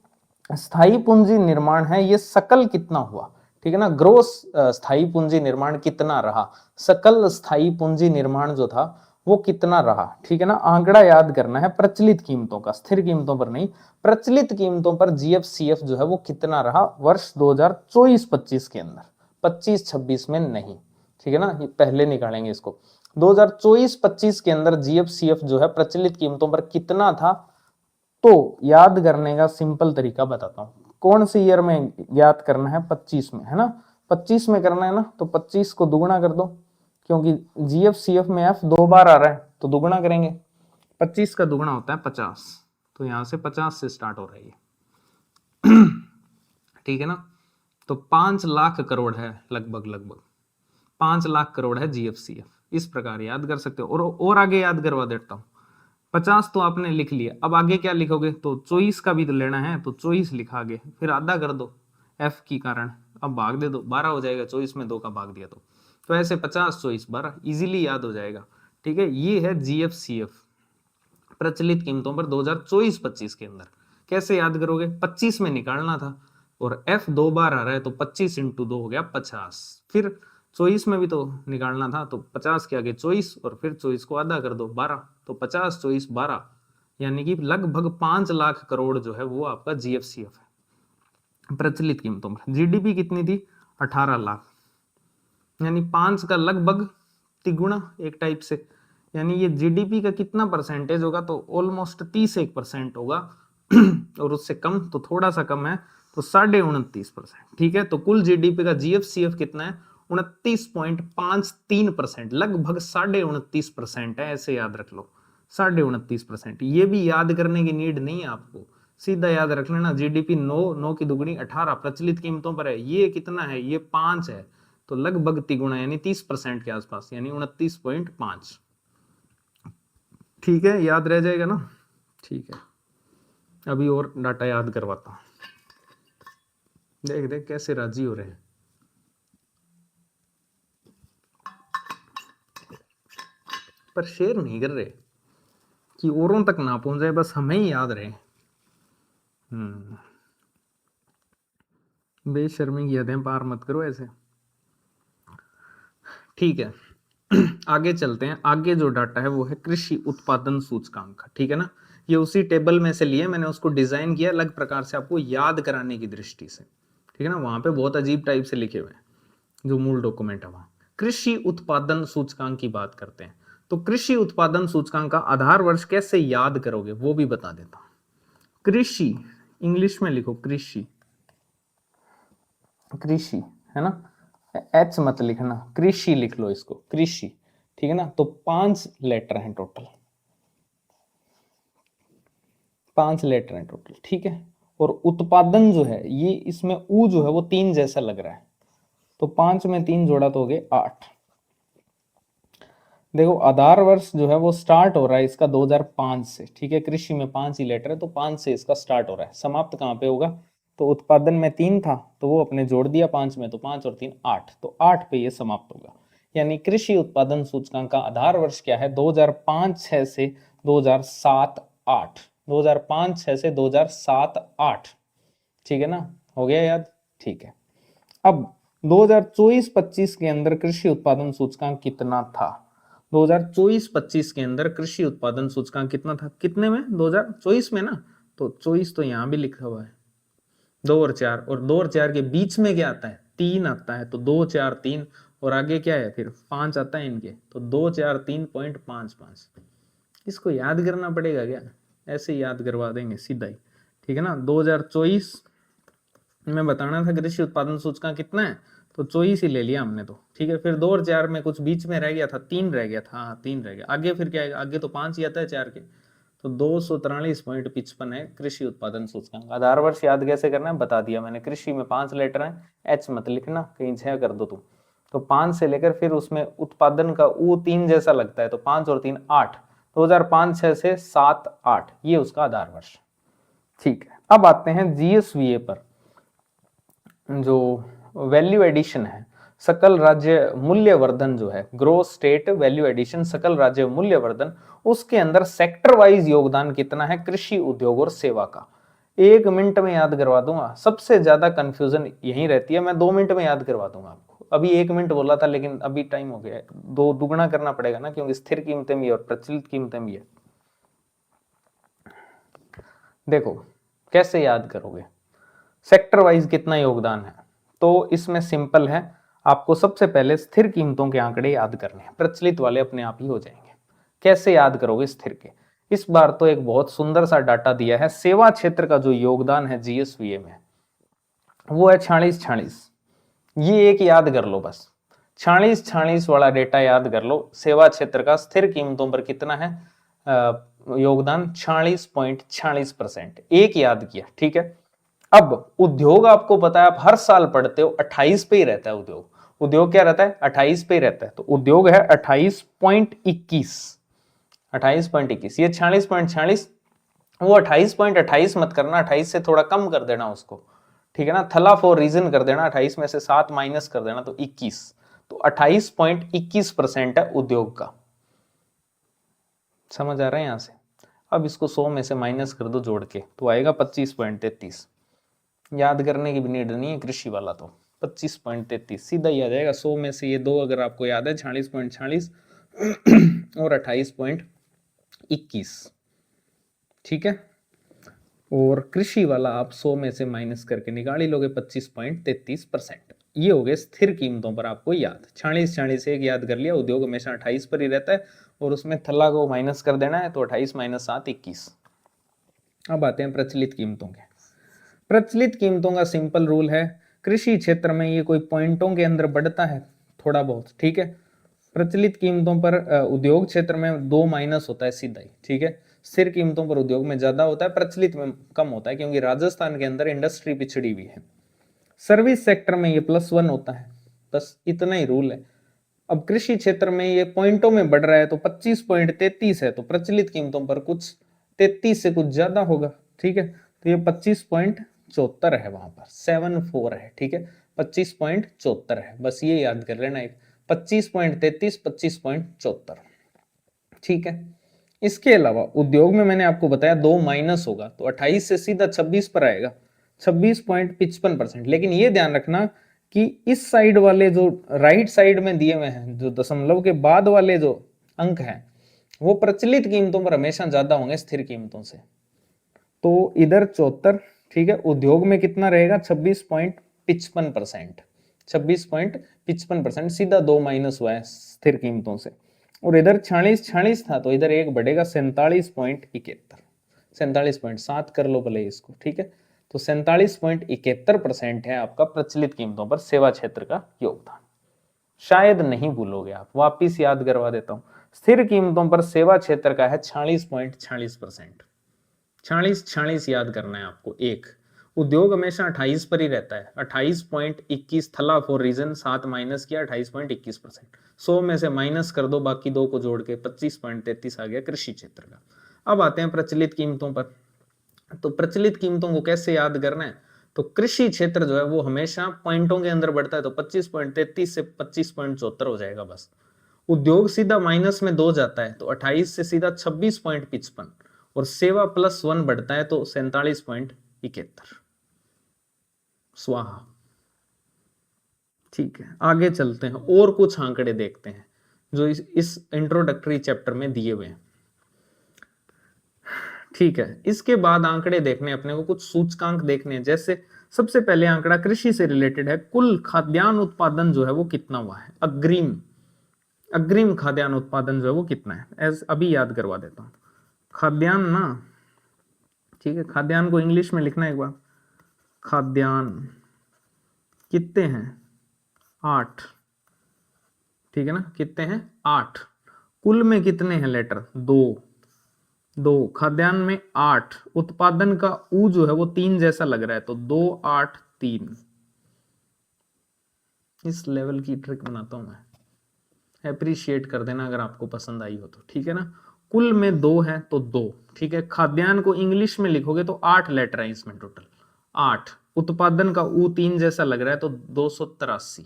Speaker 1: स्थायी पूंजी निर्माण है, ये सकल कितना हुआ। ठीक है ना, ग्रोस स्थायी पूंजी निर्माण कितना रहा, सकल स्थायी पूंजी निर्माण जो था वो कितना रहा। ठीक है ना, आंकड़ा याद करना है प्रचलित कीमतों का, स्थिर कीमतों पर नहीं। प्रचलित कीमतों पर जीएफसीएफ जो है वो कितना रहा वर्ष 2024-25 के अंदर, 25-26 में नहीं। ठीक है ना, ये पहले निकालेंगे इसको। 2024-25 के अंदर जीएफसीएफ जो है प्रचलित कीमतों पर कितना था, तो याद करने का सिंपल तरीका बताता हूं। कौन सी ईयर में याद करना है, 25 में, है ना, 25 में करना है ना, तो 25 को दुगुना कर दो, क्योंकि जीएफसीएफ में एफ 2 बार आ रहा है तो दुगुना करेंगे। 25 का दुगुना होता है 50, तो यहां से 50 से स्टार्ट हो रही है। ठीक है ना, तो 5 लाख करोड़ है लगभग 5 लाख करोड़ है जीएफसीएफ। इस प्रकार याद कर सकते हो। और आगे याद करवा देता हूं। 50 तो आपने लिख लिया, अब आगे क्या लिखोगे, तो 24 का भी तो लेना है, तो 24 लिखा आगे, फिर आधा कर दो एफ की कारण, अब भाग दे दो, 12 हो जाएगा, 24 में 2 का भाग दिया तो ऐसे 50 24 12 इजीली याद हो जाएगा। ठीक है, ये है जीएफसीएफ प्रचलित कीमतों पर 2024-25 के अंदर। कैसे याद करोगे, 25 में निकालना था और एफ 2 बार आ रहा है तो 25 इंटू 2 हो गया 50, फिर 24 में भी तो निकालना था, तो 50 के आगे 24 और फिर 24 को आधा कर दो 12, तो 50 24 12, यानी कि लगभग 5 लाख करोड़ जो है वो आपका जीएफसीएफ है प्रचलित कीमतों में। जीडीपी कितनी थी, 18 लाख, यानी 5 का लगभग तिगुना एक टाइप से, यानी ये जीडीपी का कितना परसेंटेज होगा, तो ऑलमोस्ट 31% होगा। और उससे कम तो थोड़ा सा कम है, तो 29.5%। ठीक है, तो कुल जीडीपी का जीएफसीएफ कितना है, 29.53%, लगभग 29.5% है, ऐसे याद रख लो 29.5%। ये भी याद करने की नीड नहीं है आपको, सीधा याद रख लेना, जीडीपी 9 की दुगुनी 18 प्रचलित कीमतों पर है, ये कितना है, ये 5 है, तो लगभग तिगुना यानी 30% के आसपास, यानी 29.5। ठीक है, याद रह जाएगा ना। ठीक है, अभी और डाटा याद करवाता हूं, देख देख कैसे राजी हो रहे हैं। पर शेयर नहीं कर रहे कि औरों तक ना पहुंच जाए, बस हमें ही याद रहे। बेशर्मी की हदें पार मत करो ऐसे। ठीक है, आगे चलते हैं। आगे जो डाटा है वो है कृषि उत्पादन सूचकांक का। ठीक है ना, ये उसी टेबल में से लिए, मैंने उसको डिजाइन किया अलग प्रकार से आपको याद कराने की दृष्टि से। ठीक है ना, वहां पे बहुत अजीब टाइप से लिखे हुए हैं, जो मूल डॉक्यूमेंट है वहां। कृषि उत्पादन सूचकांक की बात करते हैं, तो कृषि उत्पादन सूचकांक का आधार वर्ष कैसे याद करोगे वो भी बता देता हूं। कृषि इंग्लिश में लिखो, कृषि, कृषि है ना, एच मत लिखना, कृषि लिख लो इसको, कृषि। ठीक है ना, तो 5 लेटर हैं टोटल, 5 लेटर हैं टोटल। ठीक है, और उत्पादन जो है ये, इसमें ऊ जो है वो 3 जैसा लग रहा है, तो 5 में 3 जोड़ा तो हो गए 8। देखो आधार वर्ष जो है वो स्टार्ट हो रहा है इसका 2005 से। ठीक है, कृषि में 5 ही लेटर है, तो 5 से इसका स्टार्ट हो रहा है, समाप्त कहाँ पे होगा, तो उत्पादन में 3 था तो वो अपने जोड़ दिया 5 में, तो 5 और 3 8, तो 8 पे ये समाप्त होगा। यानी कृषि उत्पादन सूचकांक का आधार वर्ष क्या है, 2005-6 से 2007-8, 2005-6 से 2007-8। ठीक है ना, हो गया याद। ठीक है, अब 2024-25 के अंदर कृषि उत्पादन सूचकांक कितना था, 2024-25 के अंदर कृषि उत्पादन सूचकांक कितना था, कितने में, 2024 में ना, तो 24 तो यहां भी लिखा हुआ है, 2 और 4, और 2 और 4 के बीच में क्या आता है, 3 आता है, तो 2 4 3, और आगे क्या है फिर 5 आता है इनके, तो 2 4 3.55। इसको याद करना पड़ेगा क्या, ऐसे याद करवा देंगे सीधा ही। ठीक है ना, 2024 में बताना था कृषि उत्पादन सूचकांक कितना है, तो 24 ही ले लिया हमने तो। ठीक है, फिर 2 और 4 में कुछ बीच में रह गया था, 3 रह गया था, हाँ 3 रह गया, आगे फिर क्या आएगा, आगे तो 5 ही आता है 4 के, तो 243.55 है कृषि उत्पादन सूचकांक। आधार वर्ष याद कैसे करना है बता दिया मैंने, कृषि में 5 लेटर हैं, एच मत लिखना, कहीं 6 कर दो तुम, तो 5 से लेकर फिर उसमें उत्पादन का ऊ 3 जैसा लगता है, तो 5 और 3 8, 2005-6 से 7-8 ये उसका आधार वर्ष। ठीक है, अब आते हैं जीएसवीए पर, जो वैल्यू एडिशन है, सकल राज्य मूल्यवर्धन जो है, ग्रोस स्टेट वैल्यू एडिशन, सकल राज्य मूल्यवर्धन, उसके अंदर सेक्टर वाइज योगदान कितना है कृषि उद्योग और सेवा का। 1 मिनट में याद करवा दूंगा, सबसे ज्यादा कंफ्यूजन यही रहती है, मैं 2 मिनट में याद करवा दूंगा आपको। अभी 1 मिनट बोला था लेकिन अभी टाइम हो गया है, 2 दुगुना करना पड़ेगा ना, क्योंकि स्थिर कीमतें भी और प्रचलित कीमतें भी है। देखो कैसे याद करोगे सेक्टर वाइज कितना योगदान है, तो इसमें सिंपल है, आपको सबसे पहले स्थिर कीमतों के आंकड़े याद करने हैं, प्रचलित वाले अपने आप ही हो जाएंगे। कैसे याद करोगे स्थिर के? इस बार तो एक बहुत सुंदर सा डाटा दिया है, सेवा क्षेत्र का जो योगदान है जीएसवीए में वो है 46-46। ये एक याद कर लो बस, 46-46 वाला डेटा याद कर लो। सेवा क्षेत्र का स्थिर कीमतों पर कितना है योगदान? 46.46%। एक याद किया, ठीक है। अब उद्योग आपको पता है, आप हर साल पढ़ते हो 28 पे ही रहता है उद्योग। उद्योग क्या रहता है? 28 पे ही रहता है। तो उद्योग है 28.21। 28.21, ये 46.46, वो 28.28 मत करना, 28 से थोड़ा कम कर देना उसको, ठीक है ना। थला फॉर रीजन कर देना, 28 में से 7 माइनस कर देना तो 21। तो 28.21% है उद्योग का। समझ आ रहा है यहां से? अब इसको 100 में से माइनस कर दो जोड़ के, तो आएगा 25.33। याद करने की भी नीड नहीं है, कृषि वाला तो 25.33 सीधा ही आ जाएगा। 100 में से ये दो अगर आपको याद है, 46.46 और 28.21, ठीक है। और कृषि वाला आप 100 में से माइनस करके निकाल ही लोगे 25.33%। ये हो गए स्थिर कीमतों पर आपको याद। 46-46 एक याद कर लिया, उद्योग हमेशा 28 पर ही रहता है और उसमें थल्ला को माइनस कर देना है, तो 28 माइनस 7 21। अब आते हैं प्रचलित कीमतों के। प्रचलित कीमतों का सिंपल रूल है, कृषि क्षेत्र में ये कोई पॉइंटों के अंदर बढ़ता है थोड़ा बहुत, ठीक है। प्रचलित कीमतों पर उद्योग क्षेत्र में 2 माइनस होता है सीधा ही, ठीक है। स्थिर कीमतों पर उद्योग में ज्यादा होता है, प्रचलित में कम होता है, क्योंकि राजस्थान के अंदर इंडस्ट्री पिछड़ी हुई है। सर्विस सेक्टर में ये +1 होता है, बस इतना ही रूल है। अब कृषि क्षेत्र में ये पॉइंटों में बढ़ रहा है तो 25.33 है, तो प्रचलित कीमतों पर कुछ 33 से कुछ ज्यादा होगा, ठीक है। तो ये 25.74 है, वहां पर 74 है, ठीक है। 25.74 है, बस ये याद कर लेना, एक 25.33, 25.74, ठीक है। इसके अलावा उद्योग में मैंने आपको बताया 2 माइनस होगा, तो 28 से सीधा 26 पर आएगा, 26.55%। लेकिन ये ध्यान रखना कि इस साइड वाले जो राइट साइड में दिए हुए हैं, जो दशमलव के बाद वाले जो अंक हैं, वो प्रचलित कीमतों पर हमेशा ज्यादा होंगे स्थिर कीमतों से। तो इधर 74, ठीक है। उद्योग में कितना रहेगा? 26.55%। 26.55%, सीधा 2 माइनस हुआ है स्थिर कीमतों से। और इधर 46-46 था, तो इधर एक बढ़ेगा 47.71, 47.7 कर लो भले इसको, ठीक है। तो 47.71% है आपका प्रचलित कीमतों पर सेवा क्षेत्र का योगदान। शायद नहीं भूलोगे आप, वापिस याद करवा देता हूं। स्थिर कीमतों पर सेवा क्षेत्र का है 46.46%। 46-46 याद करना है आपको। एक उद्योग हमेशा 28 पर ही रहता है, 28.21 थला फॉर रीजन, 7 माइनस किया 28.21%। 100 में से माइनस कर दो, बाकी दो को जोड़ के 25.33 आ गया कृषि क्षेत्र का। अब आते हैं प्रचलित कीमतों पर। तो प्रचलित कीमतों को कैसे याद करना है? तो कृषि क्षेत्र जो है वो हमेशा पॉइंटों के अंदर बढ़ता है, तो 25.33 से 25.74 हो जाएगा बस। उद्योग सीधा माइनस में 2 जाता है, तो 28 से सीधा 26.55, और सेवा +1 बढ़ता है तो 47.71। स्वाहा, ठीक है। आगे चलते हैं और कुछ आंकड़े देखते हैं जो इस इंट्रोडक्टरी चैप्टर में दिए हुए हैं, ठीक है। इसके बाद आंकड़े देखने अपने को कुछ सूचकांक देखने हैं। जैसे सबसे पहले आंकड़ा कृषि से रिलेटेड है, कुल खाद्यान्न उत्पादन जो है वो कितना हुआ है, अग्रिम खाद्यान्न उत्पादन जो है वो कितना है, अभी याद करवा देता हूं। खाद्यान्न ना, ठीक है, खाद्यान्न को इंग्लिश में लिखना एक बार। खाद्यान्न कितने हैं? 8, ठीक है ना, कितने हैं? 8। कुल में कितने हैं लेटर? 2। खाद्यान्न में 8, उत्पादन का ऊ जो है वो 3 जैसा लग रहा है, तो 2 8 3। इस लेवल की ट्रिक बनाता हूं मैं, अप्रिशिएट कर देना अगर आपको पसंद आई हो तो, ठीक है ना। कुल में 2 है तो 2, ठीक है। खाद्यान्न को इंग्लिश में लिखोगे तो 8 लेटर है इसमें टोटल, 8। उत्पादन का ऊ 3 जैसा लग रहा है तो 283।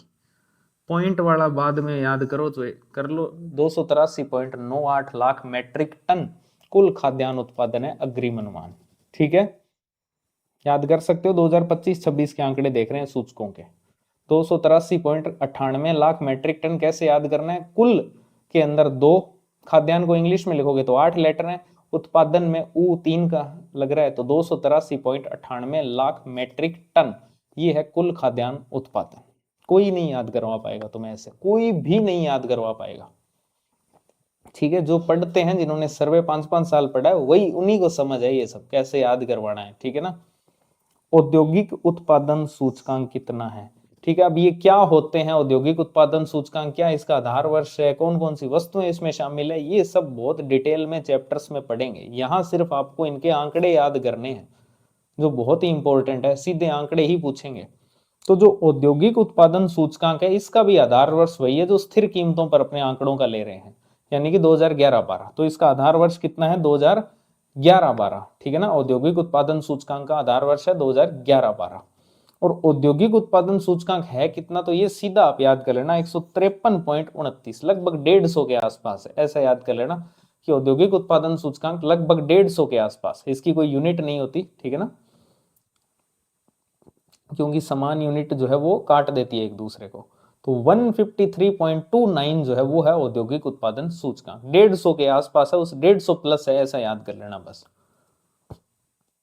Speaker 1: पॉइंट वाला बाद में याद करो तो कर लो। 283.98 लाख मैट्रिक टन कुल खाद्यान्न उत्पादन है अग्रिम अनुमान, ठीक है। याद कर सकते हो, 2025-26 के आंकड़े देख रहे हैं सूचकों के। 283.98 लाख मैट्रिक टन कैसे याद करना है? कुल के अंदर 2, खाद्यान्न को इंग्लिश में लिखोगे तो 8 लेटर है, उत्पादन में ऊ 3 का लग रहा है तो 283.98 लाख मैट्रिक टन, ये है कुल खाद्यान्न उत्पादन। कोई नहीं याद करवा पाएगा तुम्हें, ऐसे कोई भी नहीं याद करवा पाएगा। ठीक है, जो पढ़ते हैं, जिन्होंने सर्वे 5-5 साल पढ़ा है, वही उन्हीं को समझ है ये सब कैसे याद करवाना है। ठीक है ना। औद्योगिक उत्पादन सूचकांक कितना है? ठीक है, अब ये क्या होते हैं औद्योगिक उत्पादन सूचकांक, क्या इसका आधार वर्ष है, कौन कौन सी वस्तुएं इसमें शामिल है, ये सब बहुत डिटेल में चैप्टर्स में पढ़ेंगे। यहाँ सिर्फ आपको इनके आंकड़े याद करने हैं, जो बहुत ही इंपॉर्टेंट है, सीधे आंकड़े ही पूछेंगे। तो जो औद्योगिक उत्पादन सूचकांक है, इसका भी आधार वर्ष वही है जो स्थिर कीमतों पर अपने आंकड़ों का ले रहे हैं, यानी कि 2011-12। तो इसका आधार वर्ष कितना है? 2011-12। ठीक है ना। औद्योगिक उत्पादन सूचकांक का आधार वर्ष है 2011-12। और औद्योगिक उत्पादन सूचकांक है कितना? तो ये सीधा आप याद कर लेना 153.29, लगभग 150 के आसपास है। ऐसा याद कर लेना कि औद्योगिक उत्पादन सूचकांक लगभग 150 के आसपास है। इसकी कोई यूनिट नहीं होती। ठीक है ना, क्योंकि समान यूनिट जो है वो काट देती है एक दूसरे को। तो 153.29 जो है वो है औद्योगिक उत्पादन सूचकांक। 150 के आसपास है, उस 150 प्लस है, ऐसा याद कर लेना बस।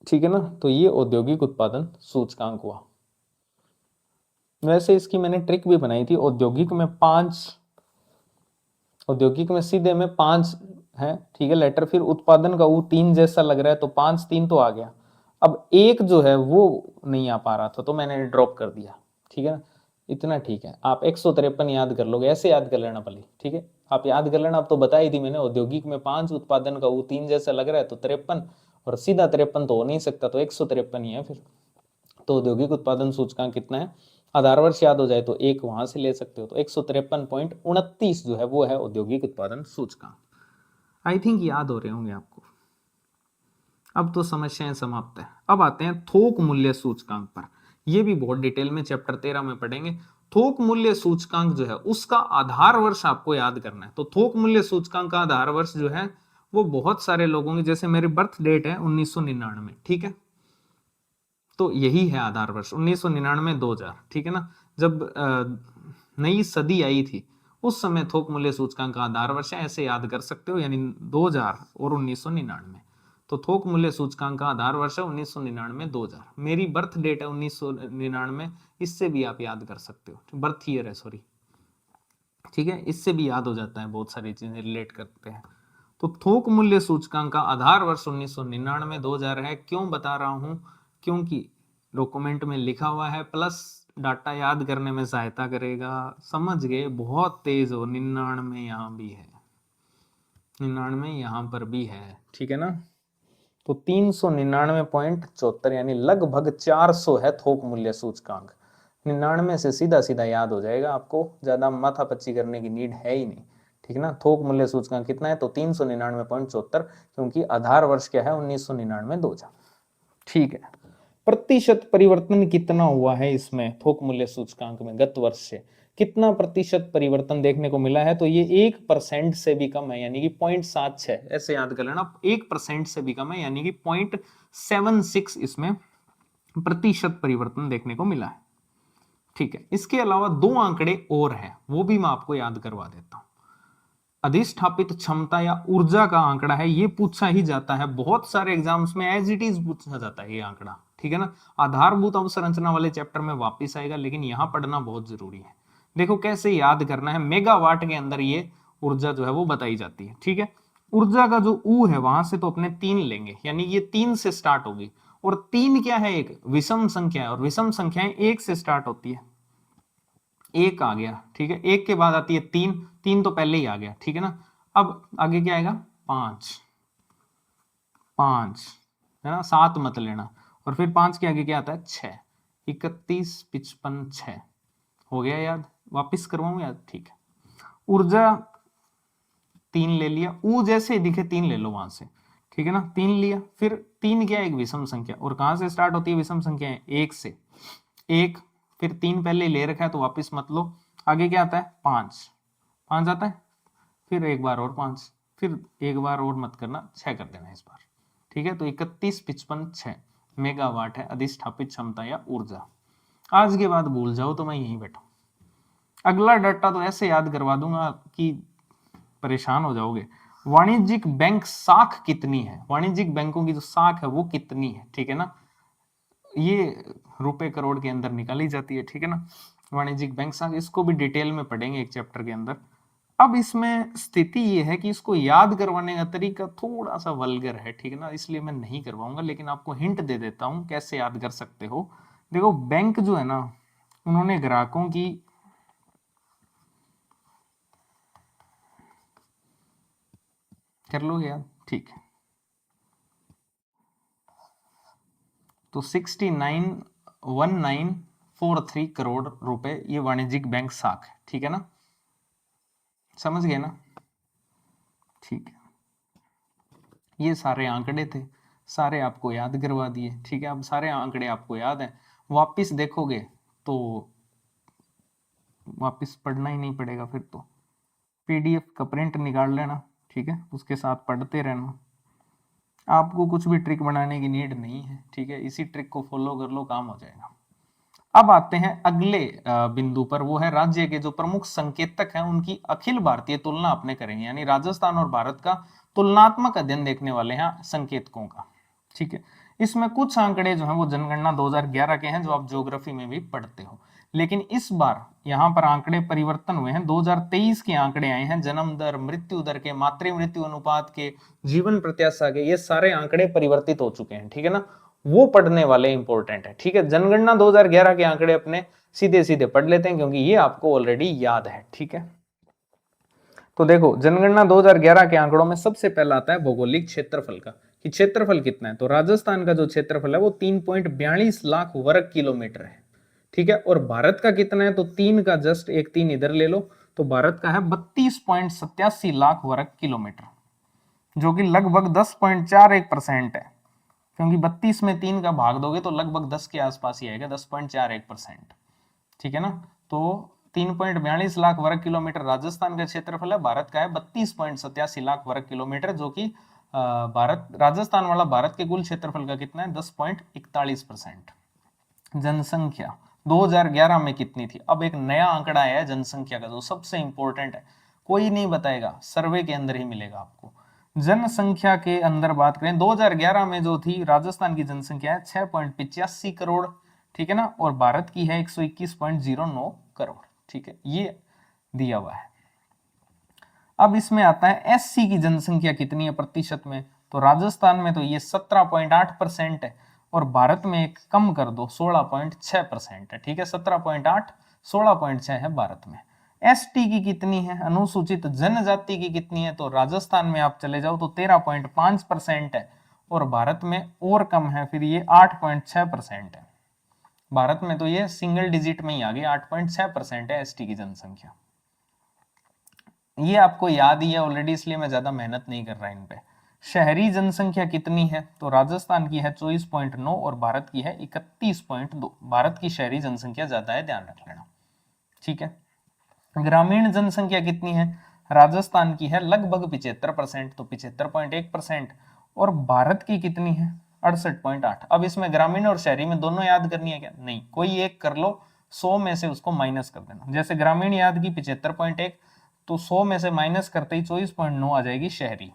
Speaker 1: ठीक है ना। तो ये औद्योगिक उत्पादन सूचकांक हुआ। वैसे इसकी मैंने ट्रिक भी बनाई थी। औद्योगिक में 5, औद्योगिक में सीधे में 5 है। ठीक है, लेटर, फिर उत्पादन का वो 3 जैसा लग रहा है, तो 5 3 तो आ गया। अब एक जो है वो नहीं आ पा रहा था, तो मैंने ड्रॉप कर दिया। ठीक है ना, इतना ठीक है। आप 153 याद कर लोगे, ऐसे याद कर लेना पहले। ठीक है, आप याद कर लेना। अब तो बताई थी मैंने, औद्योगिक में 5, उत्पादन का वो 3 जैसा लग रहा है, तो 53, और सीधा 53 तो हो नहीं सकता, तो 153 ही है फिर। तो औद्योगिक उत्पादन सूचकांक कितना है? आधार वर्ष याद हो जाए तो एक वहां से ले सकते हो। तो 153.29 जो है वो है औद्योगिक उत्पादन सूचकांक। आई थिंक याद हो रहे होंगे आपको। अब तो समस्याएं समाप्त है। अब आते हैं थोक मूल्य सूचकांक पर। यह भी बहुत डिटेल में चैप्टर 13 में पढ़ेंगे। थोक मूल्य सूचकांक जो है उसका आधार वर्ष आपको याद करना है। तो थोक मूल्य सूचकांक का आधार वर्ष जो है वो बहुत सारे लोगों की, जैसे मेरी बर्थ डेट है 1999। ठीक है, तो यही है आधार वर्ष 1999-2000। ठीक है ना, जब नई सदी आई थी उस समय थोक मूल्य सूचकांक का आधार वर्ष है, ऐसे याद कर सकते हो, यानी 2000 और 1999। तो थोक मूल्य सूचकांक का आधार वर्ष है 1999-2000। मेरी बर्थ डेट है 1999, इससे भी आप याद कर सकते हो। बर्थ ईयर है, सॉरी। ठीक है, इससे भी याद हो जाता है, बहुत सारी चीजें रिलेट करते हैं। तो थोक मूल्य सूचकांक का आधार वर्ष 1999-2000 है। क्यों बता रहा हूं? क्योंकि डॉक्यूमेंट में लिखा हुआ है, प्लस डाटा याद करने में सहायता करेगा। समझ गए? बहुत तेज हो। 99 यहाँ भी है, 99 यहाँ पर भी है। ठीक है ना। तो 399.74 यानी लगभग 400 है थोक मूल्य सूचकांक। 99 से सीधा सीधा याद हो जाएगा आपको, ज्यादा माथापच्ची करने की नीड है ही नहीं। ठीक है ना। थोक मूल्य सूचकांक कितना है? तो 399.74, क्योंकि आधार वर्ष क्या है? 1999-2000। ठीक है। प्रतिशत परिवर्तन कितना हुआ है इसमें थोक मूल्य सूचकांक में गत वर्ष से? कितना प्रतिशत परिवर्तन देखने को मिला है? तो ये 1% से भी कम है, यानी कि 0.76। ऐसे याद कर लेना, 1% से भी कम है, यानी कि 0.76 इसमें प्रतिशत परिवर्तन देखने को मिला है। ठीक है, इसके अलावा 2 आंकड़े और हैं, वो भी मैं आपको याद करवा देता हूं। अधिष्ठापित क्षमता या ऊर्जा का आंकड़ा है, ये पूछा ही जाता है बहुत सारे एग्जाम्स में, एज इट इज पूछा जाता है ये आंकड़ा। ठीक है ना। आधारभूत अवसंरचना वाले चैप्टर में वापस आएगा, लेकिन यहां पढ़ना बहुत जरूरी है। देखो कैसे याद करना है। मेगावाट के अंदर ये ऊर्जा जो है वो बताई जाती है। ठीक है, ऊर्जा का जो ऊ है वहां से तो अपने 3 लेंगे, यानी ये 3 से स्टार्ट होगी। और 3 क्या है? एक विषम संख्या है, और विषम संख्याएं 1 से स्टार्ट होती है। 1 आ गया। ठीक है, 1 के बाद आती है 3, 3 तो पहले ही आ गया। ठीक है ना। अब आगे क्या आएगा? 5, 5 है ना, 7 मत लेना। और फिर 5 के आगे क्या आता है? 6, 31, 55, 6 हो गया याद? वापिस करवाऊं याद? ठीक है। ऊर्जा 3 ले लिया, ऊ जैसे ही दिखे 3 ले लो वहां से। ठीक है ना, 3 लिया। फिर 3 क्या है? एक विषम संख्या, और कहां से स्टार्ट होती है विषम संख्या? 1 से। 1, फिर 3 पहले ले रखा है तो वापिस मत लो। आगे क्या आता है? 5, 5 आता है। फिर एक बार और 5, फिर एक बार और मत करना, 6 कर देना इस बार। ठीक है, तो 31, 55, 6 मेगावाट है अधिष्ठापित क्षमता या ऊर्जा। आज के बाद भूल जाओ तो मैं यहीं बैठा। अगला डाटा तो ऐसे याद करवा दूंगा कि परेशान हो जाओगे। वाणिज्यिक बैंक साख कितनी है? वाणिज्यिक बैंकों की जो साख है वो कितनी है? ठीक है ना, ये रुपए करोड़ के अंदर निकाली जाती है। ठीक है ना। वाणिज्यिक बैंक साख, इसको भी डिटेल में पढ़ेंगे एक चैप्टर के अंदर। अब इसमें स्थिति ये है कि इसको याद करवाने का तरीका थोड़ा सा वल्गर है, ठीक है ना, इसलिए मैं नहीं करवाऊंगा, लेकिन आपको हिंट दे देता हूं कैसे याद कर सकते हो। देखो बैंक जो है ना, उन्होंने ग्राहकों की कर लोगे यार, ठीक है, तो 69,1943 करोड़ रुपए ये वाणिज्यिक बैंक साख है, ठीक है ना, समझ गए ना, ठीक है। ये सारे आंकड़े थे, सारे आपको याद करवा दिए, ठीक है। अब सारे आंकड़े आपको याद हैं, वापिस देखोगे तो वापिस पढ़ना ही नहीं पड़ेगा, फिर तो पीडीएफ का प्रिंट निकाल लेना, ठीक है, उसके साथ पढ़ते रहना, आपको कुछ भी ट्रिक बनाने की नीड नहीं है, ठीक है, इसी ट्रिक को फॉलो कर लो, काम हो जाएगा। अब आते हैं अगले बिंदु पर, वो है राज्य के जो प्रमुख संकेतक हैं उनकी अखिल भारतीय तुलना आपने करेंगे, यानी राजस्थान और भारत का तुलनात्मक अध्ययन देखने वाले हैं संकेतकों का, ठीक है। इसमें कुछ आंकड़े जो हैं वो जनगणना 2011 के हैं, जो आप ज्योग्राफी में भी पढ़ते हो, लेकिन इस बार यहाँ पर आंकड़े परिवर्तन हुए हैं, 2023 के आंकड़े आए हैं, जन्म दर, मृत्यु दर के, मातृ मृत्यु अनुपात के, जीवन प्रत्याशा के, ये सारे आंकड़े परिवर्तित हो चुके हैं, ठीक है ना, वो पढ़ने वाले इंपॉर्टेंट है, ठीक है। जनगणना 2011 के आंकड़े अपने सीधे सीधे पढ़ लेते हैं, क्योंकि ये आपको ऑलरेडी याद है, ठीक है। तो देखो जनगणना 2011 के आंकड़ों में सबसे पहला आता है भौगोलिक क्षेत्रफल का, कि क्षेत्रफल कितना है, तो राजस्थान का जो क्षेत्रफल है वो 3.42 लाख वर्ग किलोमीटर है, ठीक है, और भारत का कितना है, तो 3 का जस्ट एक 3 इधर ले लो, तो भारत का है 32.87 लाख वर्ग किलोमीटर, जो कि लगभग 10.41% है, क्योंकि 32 में 3 का भाग दोगे तो लगभग 10 के आसपास ही आएगा, 10.41%, ठीक है ना। तो 3.42 लाख वर्ग किलोमीटर राजस्थान का क्षेत्रफल है, भारत का है 32.87 लाख वर्ग किलोमीटर, जो कि भारत, राजस्थान वाला भारत के कुल क्षेत्रफल का कितना है, 10.41%। जनसंख्या 2011 में कितनी थी, अब एक नया आंकड़ा आया है जनसंख्या का, जो सबसे इंपॉर्टेंट है, कोई नहीं बताएगा, सर्वे के अंदर ही मिलेगा आपको। जनसंख्या के अंदर बात करें, 2011 में जो थी राजस्थान की जनसंख्या है 6.85 करोड़, ठीक है ना, और भारत की है 121.09 करोड़, ठीक है, ये दिया हुआ है। अब इसमें आता है एससी की जनसंख्या कितनी है प्रतिशत में, तो राजस्थान में तो ये 17.8% है, और भारत में एक कम कर दो 16.6% है, ठीक है, 17.8 16.6 है भारत में। एसटी की कितनी है, अनुसूचित जनजाति की कितनी है, तो राजस्थान में आप चले जाओ तो 13.5% है, और भारत में और कम है, फिर ये 8.6% है, भारत में तो ये सिंगल डिजिट में ही आ गई, 8.6% है एसटी की जनसंख्या। ये आपको याद ही है ऑलरेडी, इसलिए मैं ज्यादा मेहनत नहीं कर रहा इन पे। शहरी जनसंख्या कितनी है, तो राजस्थान की है 24.9 और भारत की है 31.2, भारत की शहरी जनसंख्या ज्यादा है, ध्यान रख लेना, ठीक है। ग्रामीण जनसंख्या कितनी है, राजस्थान की है लगभग 75%, तो 75.1%, और भारत की कितनी है 68.8। अब इसमें ग्रामीण और शहरी में दोनों याद करनी है क्या, नहीं, कोई एक कर लो, 100 में से उसको माइनस कर देना, जैसे ग्रामीण याद की 75.1, तो 100 में से माइनस करते ही 24.9 आ जाएगी शहरी,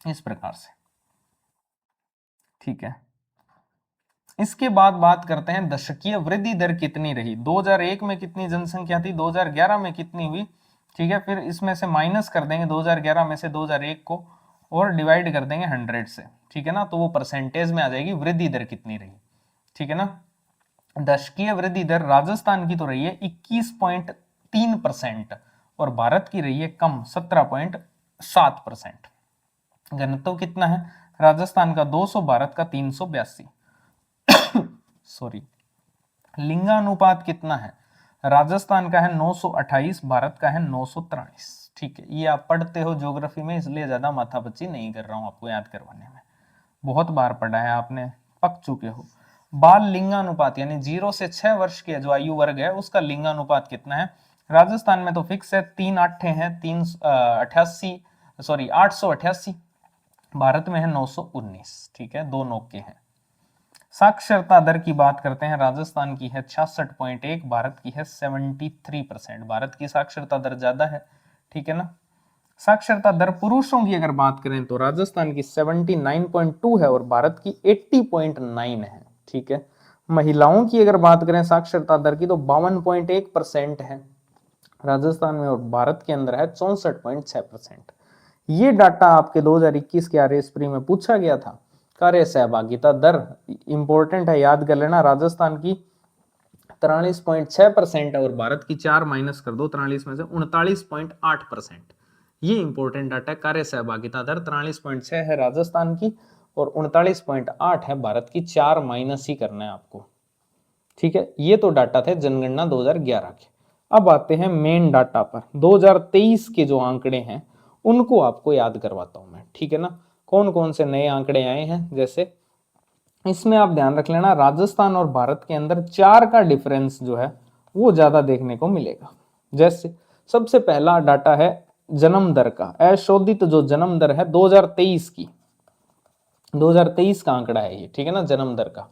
Speaker 1: इस प्रकार से, ठीक है। इसके बाद बात करते हैं दशकीय वृद्धि दर कितनी रही, 2001 में कितनी जनसंख्या थी, 2011 में कितनी हुई, ठीक है, फिर इसमें से माइनस कर देंगे 2011 में से 2001 को, और डिवाइड कर देंगे 100 से, ठीक है ना, तो वो परसेंटेज में आ जाएगी वृद्धि दर कितनी रही, ठीक है ना। दशकीय वृद्धि दर राजस्थान की तो रही है 21.3%, और भारत की रही है कम 17.7%। घनत्व कितना है, राजस्थान का 200, भारत का 382, सॉरी। लिंगानुपात कितना है, राजस्थान का है 928, भारत का है 943, ठीक है, ये आप पढ़ते हो ज्योग्राफी में, इसलिए ज्यादा माथापच्ची नहीं कर रहा हूं आपको याद करवाने में, बहुत बार पढ़ा है आपने, पक चुके हो। बाल लिंगानुपात यानी 0 से 6 वर्ष के जो आयु वर्ग है उसका लिंगानुपात कितना है, राजस्थान में तो फिक्स है 3 8 है 388, सॉरी 888, भारत में है 919, ठीक है, 2 9 के हैं। साक्षरता दर की बात करते हैं, राजस्थान की है 66.1, भारत की है 73%, भारत की साक्षरता दर ज्यादा है, ठीक है ना। साक्षरता दर पुरुषों की अगर बात करें तो राजस्थान की 79.2 है और भारत की 80.9 है, ठीक है। महिलाओं की अगर बात करें साक्षरता दर की तो 52.1% है राजस्थान में, और भारत के अंदर है 64.6%। ये डाटा आपके 2021 के आरएस प्री में पूछा गया था। कार्य सहभागिता दर इंपॉर्टेंट है, याद कर लेना। राजस्थान की 43.6% है और भारत की 4 माइनस कर दो 43 में से 39.8%। ये इंपॉर्टेंट डाटा है। कार्य सहभागिता दर 43.6 है राजस्थान की और 39.8 है भारत की। 4 माइनस ही करना है आपको, ठीक है। ये तो डाटा थे जनगणना 2011 के। अब आते हैं मेन डाटा पर। 2023 के जो आंकड़े हैं उनको आपको याद करवाता हूं मैं, ठीक है ना। कौन कौन से नए आंकड़े आए हैं, जैसे इसमें आप ध्यान रख लेना, राजस्थान और भारत के अंदर 4 का डिफरेंस जो है वो ज्यादा देखने को मिलेगा। जैसे सबसे पहला डाटा है जन्म दर का, अशोधित जो जन्म दर है 2023 की, 2023 का आंकड़ा है ये, ठीक है ना। जन्म दर का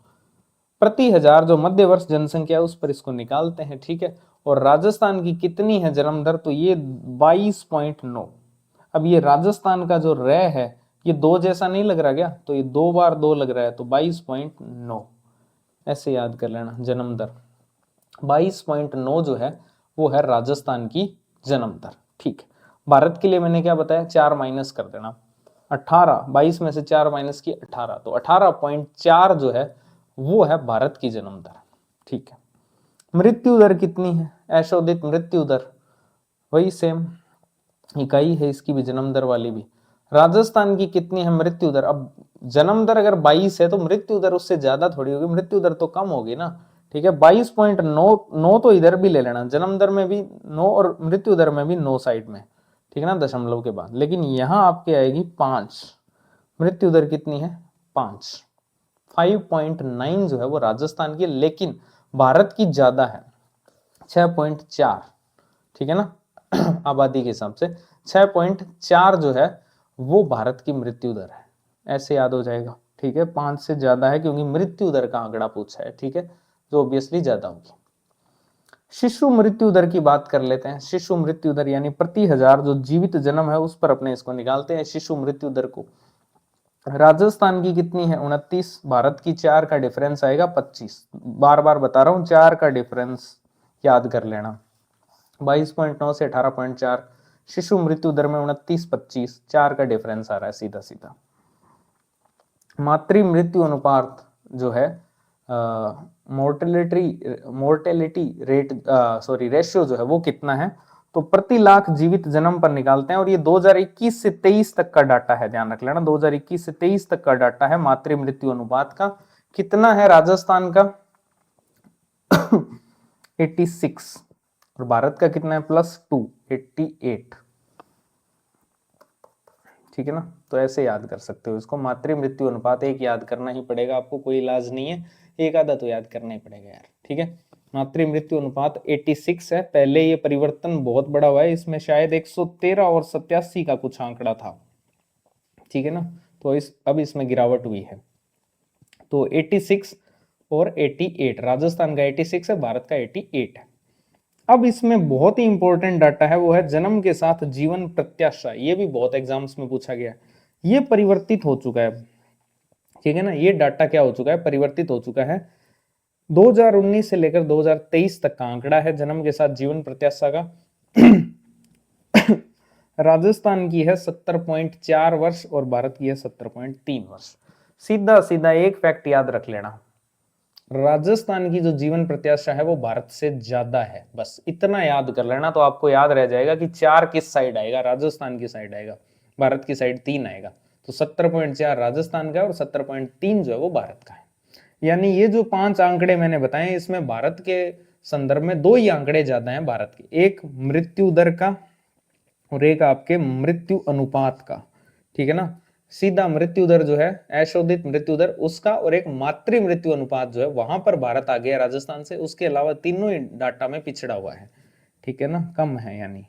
Speaker 1: प्रति हजार जो मध्य वर्ष जनसंख्या है उस पर इसको निकालते हैं, ठीक है। और राजस्थान की कितनी है जन्म दर, तो ये 22.9। अब ये राजस्थान का जो रे है ये 2 जैसा नहीं लग रहा क्या, तो ये 2 बार 2 लग रहा है, तो 22.9 ऐसे याद कर लेना। जन्म दर 22.9 जो है वो है राजस्थान की जन्म दर, ठीक है। भारत के लिए मैंने क्या बताया, 4 माइनस कर देना, 18, 22 में से 4 माइनस की 18, तो 18.4 जो है वो है भारत की जन्म दर, ठीक है। मृत्यु दर कितनी है, अशोधित मृत्यु दर वही सेम इकाई है इसकी भी, जन्म दर वाली भी। राजस्थान की कितनी है मृत्यु दर, अब जन्म दर अगर 22 है तो मृत्यु दर उससे ज्यादा थोड़ी होगी, मृत्यु दर तो कम होगी ना, ठीक है। 22.9 तो इधर भी ले लेना, जन्म दर में भी 9 और मृत्यु दर में भी 9 साइड में, ठीक है ना, दशमलव के बाद। लेकिन यहां आपके आएगी 5, मृत्यु दर कितनी है 5, 5.9 जो है वो राजस्थान की, लेकिन भारत की ज्यादा है 6.4, ठीक है ना। आबादी के हिसाब से 6.4 जो है वो भारत की मृत्यु दर है, ऐसे याद हो जाएगा, ठीक है। 5 से ज्यादा है क्योंकि मृत्यु दर का आंकड़ा पूछा है, ठीक है, जो ऑब्वियसली ज्यादा होगी। शिशु मृत्यु दर की बात कर लेते हैं। शिशु मृत्यु दर यानी प्रति हजार जो जीवित जन्म है उस पर अपने इसको निकालते हैं शिशु मृत्यु दर को। राजस्थान की कितनी है 29, भारत की 4 का डिफरेंस आएगा 25। बार बार बता रहा हूं 4 का डिफरेंस याद कर लेना, 22.9 से 18.4, शिशु मृत्यु दर में 29, 25, 4 का डिफरेंस आ रहा है सीधा सीधा। मातृ मृत्यु अनुपात जो है मोर्टेलिटी रेट रेशियो जो है वो कितना है, तो प्रति लाख जीवित जन्म पर निकालते हैं, और ये 2021 से 23 तक का डाटा है, ध्यान रख लेना 2021 से 23 तक का डाटा है मातृ मृत्यु अनुपात का। कितना है राजस्थान का 86, और भारत का कितना है +2, 88, ठीक है ना। तो ऐसे याद कर सकते हो इसको, मातृ मृत्यु अनुपात एक याद करना ही पड़ेगा आपको, कोई इलाज नहीं है, एक आधा तो याद करना ही पड़ेगा यार, ठीक है। मातृ मृत्यु अनुपात 86 है, पहले ये परिवर्तन बहुत बड़ा हुआ है, इसमें शायद 113 और 87 का कुछ आंकड़ा था, ठीक है ना। तो अब इसमें गिरावट हुई है, तो 86 और 88, राजस्थान का 86 है, भारत का 88 है। अब इसमें बहुत ही इंपॉर्टेंट डाटा है, वो है जन्म के साथ जीवन प्रत्याशा। ये भी बहुत एग्जाम्स में पूछा गया है, ये परिवर्तित हो चुका है, ठीक है ना। ये डाटा क्या हो चुका है, परिवर्तित हो चुका है। 2019 से लेकर 2023 तक का आंकड़ा है जन्म के साथ जीवन प्रत्याशा का। राजस्थान की है 70.4 वर्ष और भारत की है 70.3 वर्ष। सीधा सीधा एक फैक्ट याद रख लेना, राजस्थान की जो जीवन प्रत्याशा है वो भारत से ज्यादा है, बस इतना याद कर लेना, तो आपको याद रह जाएगा कि 4 किस साइड आएगा, राजस्थान की साइड आएगा, भारत की साइड 3 आएगा। तो 70.4 राजस्थान का और 70.3 जो है वो भारत का है। यानी ये जो 5 आंकड़े मैंने बताए इसमें भारत के संदर्भ में 2 ही आंकड़े ज्यादा हैं भारत के, एक मृत्यु दर का और एक आपके मृत्यु अनुपात का, ठीक है ना। सीधा मृत्यु दर जो है अशोधित मृत्यु दर उसका, और एक मातृ मृत्यु अनुपात जो है वहां पर भारत आ गया राजस्थान से, उसके अलावा तीनों ही डाटा में पिछड़ा हुआ है, ठीक है ना, कम है यानी।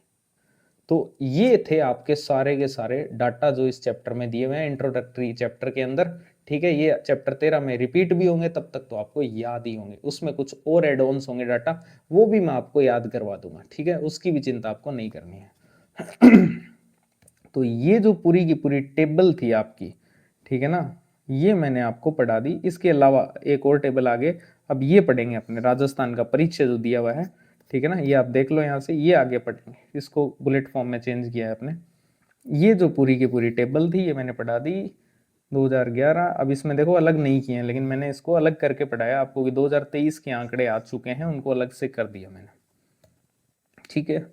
Speaker 1: तो ये थे आपके सारे के सारे डाटा जो इस चैप्टर में दिए हुए हैं, इंट्रोडक्टरी चैप्टर के अंदर, ठीक है। ये चैप्टर 13 में रिपीट भी होंगे, तब तक तो आपको याद ही होंगे, उसमें कुछ और एड ऑन्स होंगे डाटा, वो भी मैं आपको याद करवा दूंगा, ठीक है, उसकी भी चिंता आपको नहीं करनी है। तो ये जो पूरी की पूरी टेबल थी आपकी, ठीक है ना, ये मैंने आपको पढ़ा दी। इसके अलावा एक और टेबल आगे अब ये पढ़ेंगे अपने राजस्थान का परिचय जो दिया हुआ है, ठीक है ना, ये आप देख लो यहाँ से, ये आगे पढ़ेंगे, इसको बुलेट फॉर्म में चेंज किया है अपने। ये जो पूरी की पूरी टेबल थी ये मैंने पढ़ा दी 2011। अब इसमें देखो अलग नहीं किए हैं, लेकिन मैंने इसको अलग करके पढ़ाया आपको कि 2023 के आंकड़े आ चुके हैं, उनको अलग से कर दिया मैंने, ठीक है।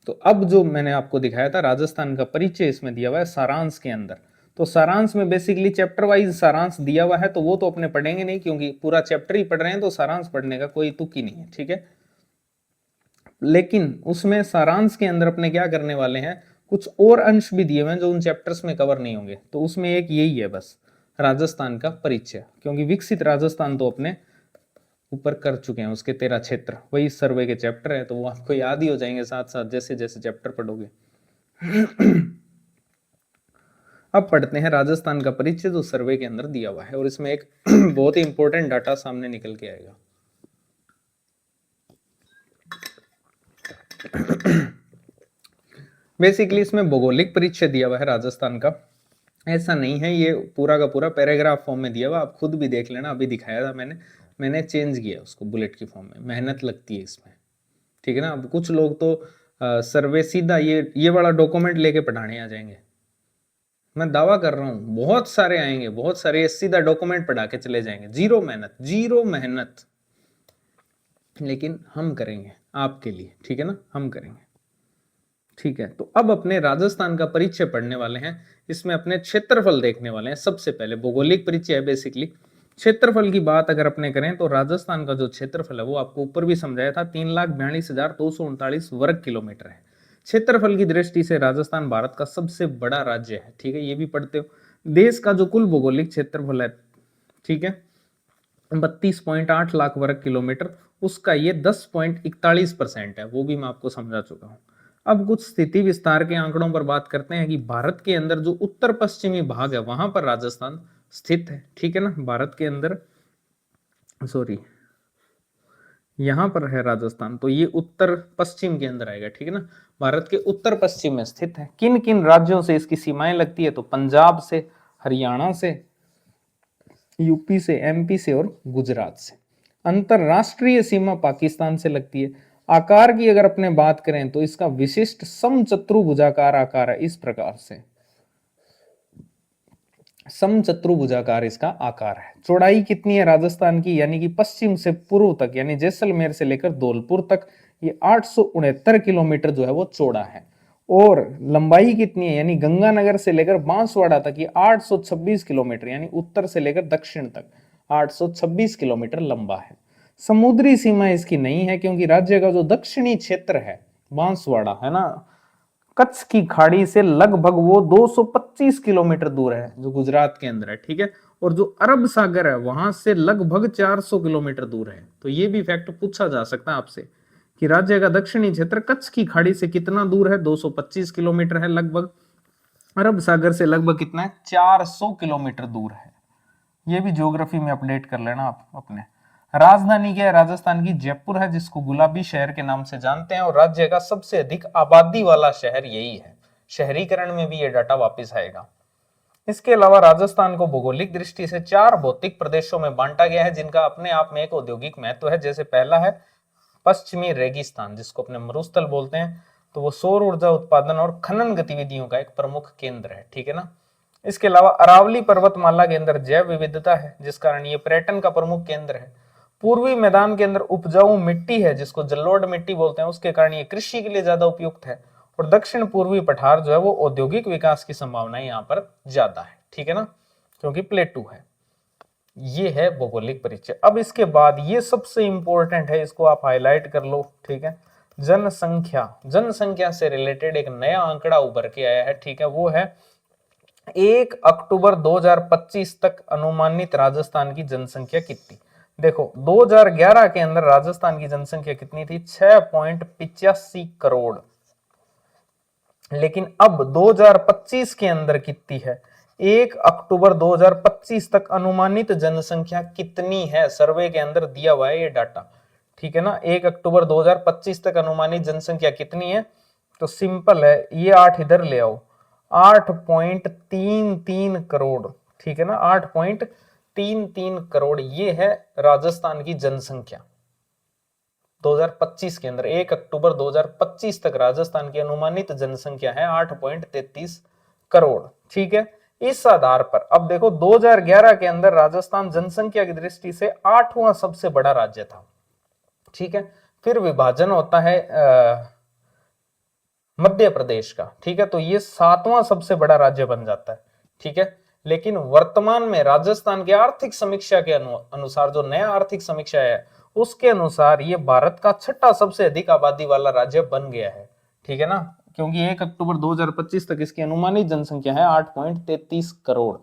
Speaker 1: तो अब जो मैंने आपको दिखाया था राजस्थान का परिचय, इसमें दिया हुआ है सारांश के अंदर। तो सारांश में बेसिकली चैप्टर वाइज सारांश दिया हुआ है, तो वो तो अपने पढ़ेंगे नहीं क्योंकि पूरा चैप्टर ही पढ़ रहे हैं, तो सारांश पढ़ने का कोई तुक ही नहीं है, ठीक है। लेकिन उसमें सारांश के अंदर अपने क्या करने वाले हैं, कुछ और अंश भी दिए हुए हैं जो उन चैप्टर्स में कवर नहीं होंगे। तो उसमें एक यही है बस, राजस्थान का परिचय, क्योंकि विकसित राजस्थान तो अपने ऊपर कर चुके हैं, उसके 13 क्षेत्र वही सर्वे के चैप्टर है, तो वो आपको याद ही हो जाएंगे साथ साथ जैसे जैसे चैप्टर पढ़ोगे। अब पढ़ते हैं राजस्थान का परिचय जो सर्वे के अंदर दिया हुआ है, और इसमें एक बहुत ही इंपॉर्टेंट डाटा सामने निकल के आएगा। बेसिकली इसमें भौगोलिक परिचय दिया हुआ है राजस्थान का, ऐसा नहीं है ये पूरा का पूरा पैराग्राफ फॉर्म में दिया हुआ, आप खुद भी देख लेना, अभी दिखाया था मैंने चेंज किया उसको बुलेट की फॉर्म में, मेहनत लगती है इसमें, ठीक है ना। अब कुछ लोग तो सर्वे सीधा ये वाला डॉक्यूमेंट लेके पढ़ाने आ जाएंगे, मैं दावा कर रहा हूं बहुत सारे आएंगे, बहुत सारे सीधा डॉक्यूमेंट पढ़ा के चले जाएंगे, जीरो मेहनत, लेकिन हम करेंगे आपके लिए, ठीक है ना, हम करेंगे, ठीक है। तो अब अपने राजस्थान का परिचय पढ़ने वाले हैं, इसमें अपने क्षेत्रफल देखने वाले हैं। सबसे पहले भौगोलिक परिचय है बेसिकली। क्षेत्रफल की बात अगर अपने करें तो राजस्थान का जो क्षेत्रफल है वो आपको ऊपर भी समझाया था, 3,42,239 वर्ग किलोमीटर है। क्षेत्रफल की दृष्टि से राजस्थान भारत का सबसे बड़ा राज्य है, ठीक है, ये भी पढ़ते हो। देश का जो कुल भौगोलिक क्षेत्रफल है, ठीक है, 32.8 लाख वर्ग किलोमीटर, उसका ये 10.41% है, वो भी मैं आपको समझा चुका हूं। अब कुछ स्थिति विस्तार के आंकड़ों पर बात करते हैं कि भारत के अंदर जो उत्तर पश्चिमी भाग है वहां पर राजस्थान स्थित है, ठीक है ना, भारत के अंदर, सॉरी यहां पर है राजस्थान, तो ये उत्तर पश्चिम के अंदर आएगा, ठीक है ना, भारत के उत्तर पश्चिम में स्थित है। किन किन राज्यों से इसकी सीमाएं लगती है, तो पंजाब से, हरियाणा से, यूपी से, एमपी से और गुजरात से। अंतरराष्ट्रीय सीमा पाकिस्तान से लगती है। आकार की अगर अपने बात करें तो इसका विशिष्ट समचतुर्भुजाकार आकार है, इस प्रकार से समचतुर्भुजाकार इसका आकार है। चौड़ाई कितनी है राजस्थान की, यानी कि पश्चिम से पूर्व तक, यानी जैसलमेर से लेकर धौलपुर तक, ये 869 किलोमीटर जो है वो चौड़ा है। और लंबाई कितनी है, यानी गंगानगर से लेकर बांसवाड़ा तक ये 826 किलोमीटर, यानी उत्तर से लेकर दक्षिण तक 826 किलोमीटर लंबा है। समुद्री सीमा इसकी नहीं है, क्योंकि राज्य का जो दक्षिणी क्षेत्र है बांसवाड़ा है ना, कच्छ की खाड़ी से लगभग वो 225 किलोमीटर दूर है, जो गुजरात के अंदर है, ठीक है। और जो अरब सागर है वहां से लगभग 400 किलोमीटर दूर है। तो ये भी फैक्ट पूछा जा सकता है आपसे कि राज्य का दक्षिणी क्षेत्र कच्छ की खाड़ी से कितना दूर है, 225 किलोमीटर है लगभग। अरब सागर से लगभग कितना है, 400 किलोमीटर दूर है। ये भी ज्योग्राफी में अपडेट कर लेना आप अपने। राजधानी क्या है राजस्थान की, जयपुर है, जिसको गुलाबी शहर के नाम से जानते हैं, और राज्य का सबसे अधिक आबादी वाला शहर यही है। शहरीकरण में भी ये डाटा वापस आएगा। इसके अलावा राजस्थान को भौगोलिक दृष्टि से 4 भौतिक प्रदेशों में बांटा गया है, जिनका अपने आप में एक औद्योगिक महत्व है। जैसे पहला है पश्चिमी रेगिस्तान, जिसको अपने मरुस्थल बोलते हैं, तो वो सौर ऊर्जा उत्पादन और खनन गतिविधियों का एक प्रमुख केंद्र है, ठीक है ना। इसके अलावा अरावली पर्वतमाला के अंदर जैव विविधता है, जिस कारण ये पर्यटन का प्रमुख केंद्र है। पूर्वी मैदान के अंदर उपजाऊ मिट्टी है, जिसको जलोढ़ मिट्टी बोलते हैं, उसके कारण ये कृषि के लिए ज्यादा उपयुक्त है। और दक्षिण पूर्वी पठार जो है वो औद्योगिक विकास की संभावनाएं यहाँ पर ज्यादा है, ठीक है ना, क्योंकि प्लेटू है। ये है भौगोलिक परिचय। अब इसके बाद ये सबसे इंपॉर्टेंट है, इसको आप हाईलाइट कर लो, ठीक है। जनसंख्या से रिलेटेड एक नया आंकड़ा उभर के आया है, ठीक है, वो है 1 अक्टूबर 2025 तक अनुमानित राजस्थान की जनसंख्या कितनी। देखो 2011 के अंदर राजस्थान की जनसंख्या कितनी थी, 6.85 करोड़, लेकिन अब 2025 के अंदर कितनी है, 1 अक्टूबर 2025 तक अनुमानित जनसंख्या कितनी है, सर्वे के अंदर दिया हुआ है ये डाटा, ठीक है ना। 1 अक्टूबर 2025 तक अनुमानित जनसंख्या कितनी है, तो सिंपल है, ये 8 इधर ले आओ, 8.33 करोड़, ठीक है ना, 8.33 3 करोड़। ये है राजस्थान की जनसंख्या 2025 के अंदर। 1 अक्टूबर 2025 तक राजस्थान की अनुमानित जनसंख्या है 8.33 करोड़। ठीक है, इस आधार पर अब देखो 2011 के अंदर राजस्थान जनसंख्या की दृष्टि से 8वां सबसे बड़ा राज्य था। ठीक है, फिर विभाजन होता है मध्य प्रदेश का। ठीक है, तो ये 7वां सबसे बड़ा राज्य बन जाता है। ठीक है, लेकिन वर्तमान में राजस्थान की आर्थिक समीक्षा के अनुसार, जो नया आर्थिक समीक्षा है उसके अनुसार ये भारत का 6ठा सबसे अधिक आबादी वाला राज्य बन गया है। ठीक है ना, क्योंकि 1 अक्टूबर 2025 तक इसकी अनुमानित जनसंख्या है 8.33 करोड़।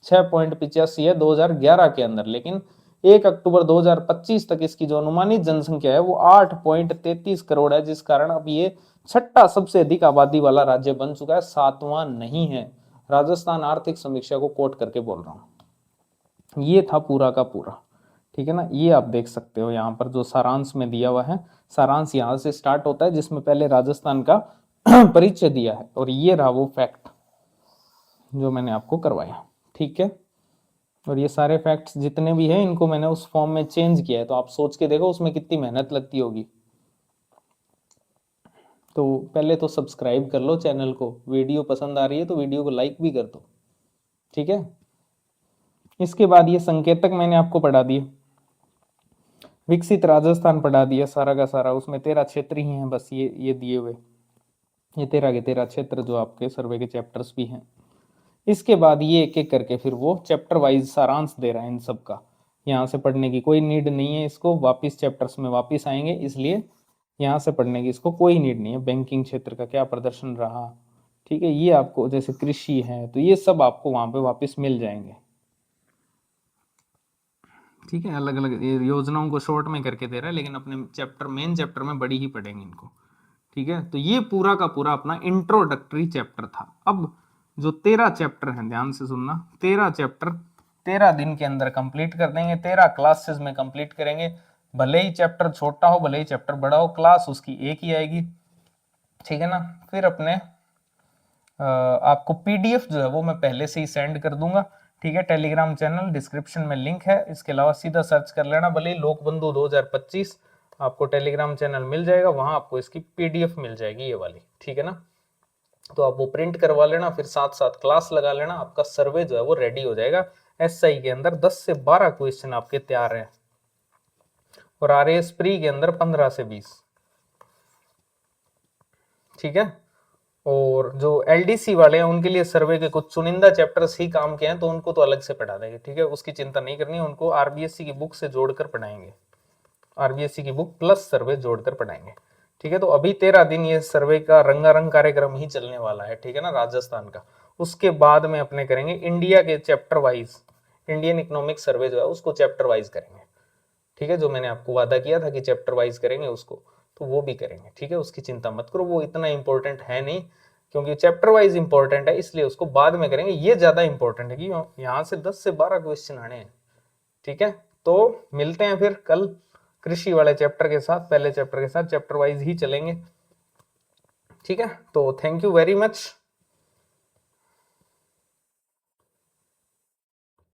Speaker 1: 6.85 है 2011 के अंदर, लेकिन 1 अक्टूबर 2025 तक इसकी जो अनुमानित जनसंख्या है वो 8.33 करोड़ है, जिस कारण अब ये 6ठा सबसे अधिक आबादी वाला राज्य बन चुका है, 7वां नहीं है। राजस्थान आर्थिक समीक्षा को कोट करके बोल रहा हूं। ये था पूरा का पूरा। ठीक है ना, ये आप देख सकते हो यहाँ पर जो सारांश में दिया हुआ है। सारांश यहाँ से स्टार्ट होता है जिसमें पहले राजस्थान का परिचय दिया है, और ये रहा वो फैक्ट जो मैंने आपको करवाया। ठीक है, और ये सारे फैक्ट्स जितने भी हैं इनको मैंने उस फॉर्म में चेंज किया है, तो आप सोच के देखो उसमें कितनी मेहनत लगती होगी। तो पहले तो सब्सक्राइब कर लो चैनल को, वीडियो पसंद आ रही है तो वीडियो को लाइक भी कर दो। ठीक है, इसके बाद ये संकेतक मैंने आपको पढ़ा दिए, विकसित राजस्थान पढ़ा दिया सारा का सारा। उसमें 13 क्षेत्र ही हैं बस, ये दिए हुए, ये 13 के 13 क्षेत्र जो आपके सर्वे के चैप्टर्स भी हैं। इसके बाद ये एक एक करके फिर वो चैप्टर वाइज सारांश दे रहा है इन सब का। यहाँ से पढ़ने की कोई नीड नहीं है, इसको वापिस चैप्टर्स में वापिस आएंगे, इसलिए यहाँ से पढ़ने की इसको कोई नीड नहीं है। बैंकिंग क्षेत्र का क्या प्रदर्शन रहा, ठीक है, ये आपको, जैसे कृषि है तो ये सब आपको वहां पे वापस मिल जाएंगे। ठीक है, अलग अलग योजनाओं को शॉर्ट में करके दे रहा है, लेकिन अपने चैप्टर, मेन चैप्टर में बड़ी ही पढ़ेंगे इनको। ठीक है, तो ये पूरा का पूरा अपना इंट्रोडक्टरी चैप्टर था। अब जो 13 चैप्टर हैं, ध्यान से सुनना, 13 चैप्टर 13 दिन के अंदर कंप्लीट कर देंगे, 13 क्लासेस में कंप्लीट करेंगे। भले ही चैप्टर छोटा हो, भले ही चैप्टर बड़ा हो, क्लास उसकी एक ही आएगी। ठीक है ना, फिर अपने आपको पीडीएफ जो है वो मैं पहले से ही सेंड कर दूंगा। ठीक है, टेलीग्राम चैनल डिस्क्रिप्शन में लिंक है, इसके अलावा सीधा सर्च कर लेना, भले ही लोक बंधु 2025 आपको टेलीग्राम चैनल मिल जाएगा, वहां आपको इसकी पीडीएफ मिल जाएगी ये वाली। ठीक है ना, तो आप वो प्रिंट करवा लेना, फिर साथ साथ क्लास लगा लेना, आपका सर्वे जो है वो रेडी हो जाएगा। एसआई के अंदर 10 से 12 क्वेश्चन आपके तैयार हैं, और आरएएस प्री के अंदर 15 से 20। ठीक है, और जो एलडीसी वाले हैं उनके लिए सर्वे के कुछ चुनिंदा चैप्टर्स ही काम के हैं, तो उनको तो अलग से पढ़ा देंगे। ठीक है, उसकी चिंता नहीं करनी, उनको आरबीएससी की बुक से जोड़कर पढ़ाएंगे, आरबीएससी की बुक प्लस सर्वे जोड़कर पढ़ाएंगे। ठीक है, तो अभी 13 दिन ये सर्वे का रंगारंग कार्यक्रम ही चलने वाला है। ठीक है ना, राजस्थान का। उसके बाद में अपने करेंगे इंडिया के chapter wise, Indian economic survey जो है उसको चैप्टर वाइज करेंगे। ठीक है, जो मैंने आपको वादा किया था कि चैप्टर वाइज करेंगे उसको, तो वो भी करेंगे। ठीक है, उसकी चिंता मत करो, वो इतना इंपॉर्टेंट है नहीं, क्योंकि चैप्टर वाइज इंपॉर्टेंट है इसलिए उसको बाद में करेंगे। ये ज्यादा इंपॉर्टेंट है कि यहाँ से 10 से 12 क्वेश्चन आने हैं। ठीक है, तो मिलते हैं फिर कल कृषि वाले चैप्टर के साथ, पहले चैप्टर के साथ, चैप्टर वाइज ही चलेंगे। ठीक है, तो थैंक यू वेरी मच।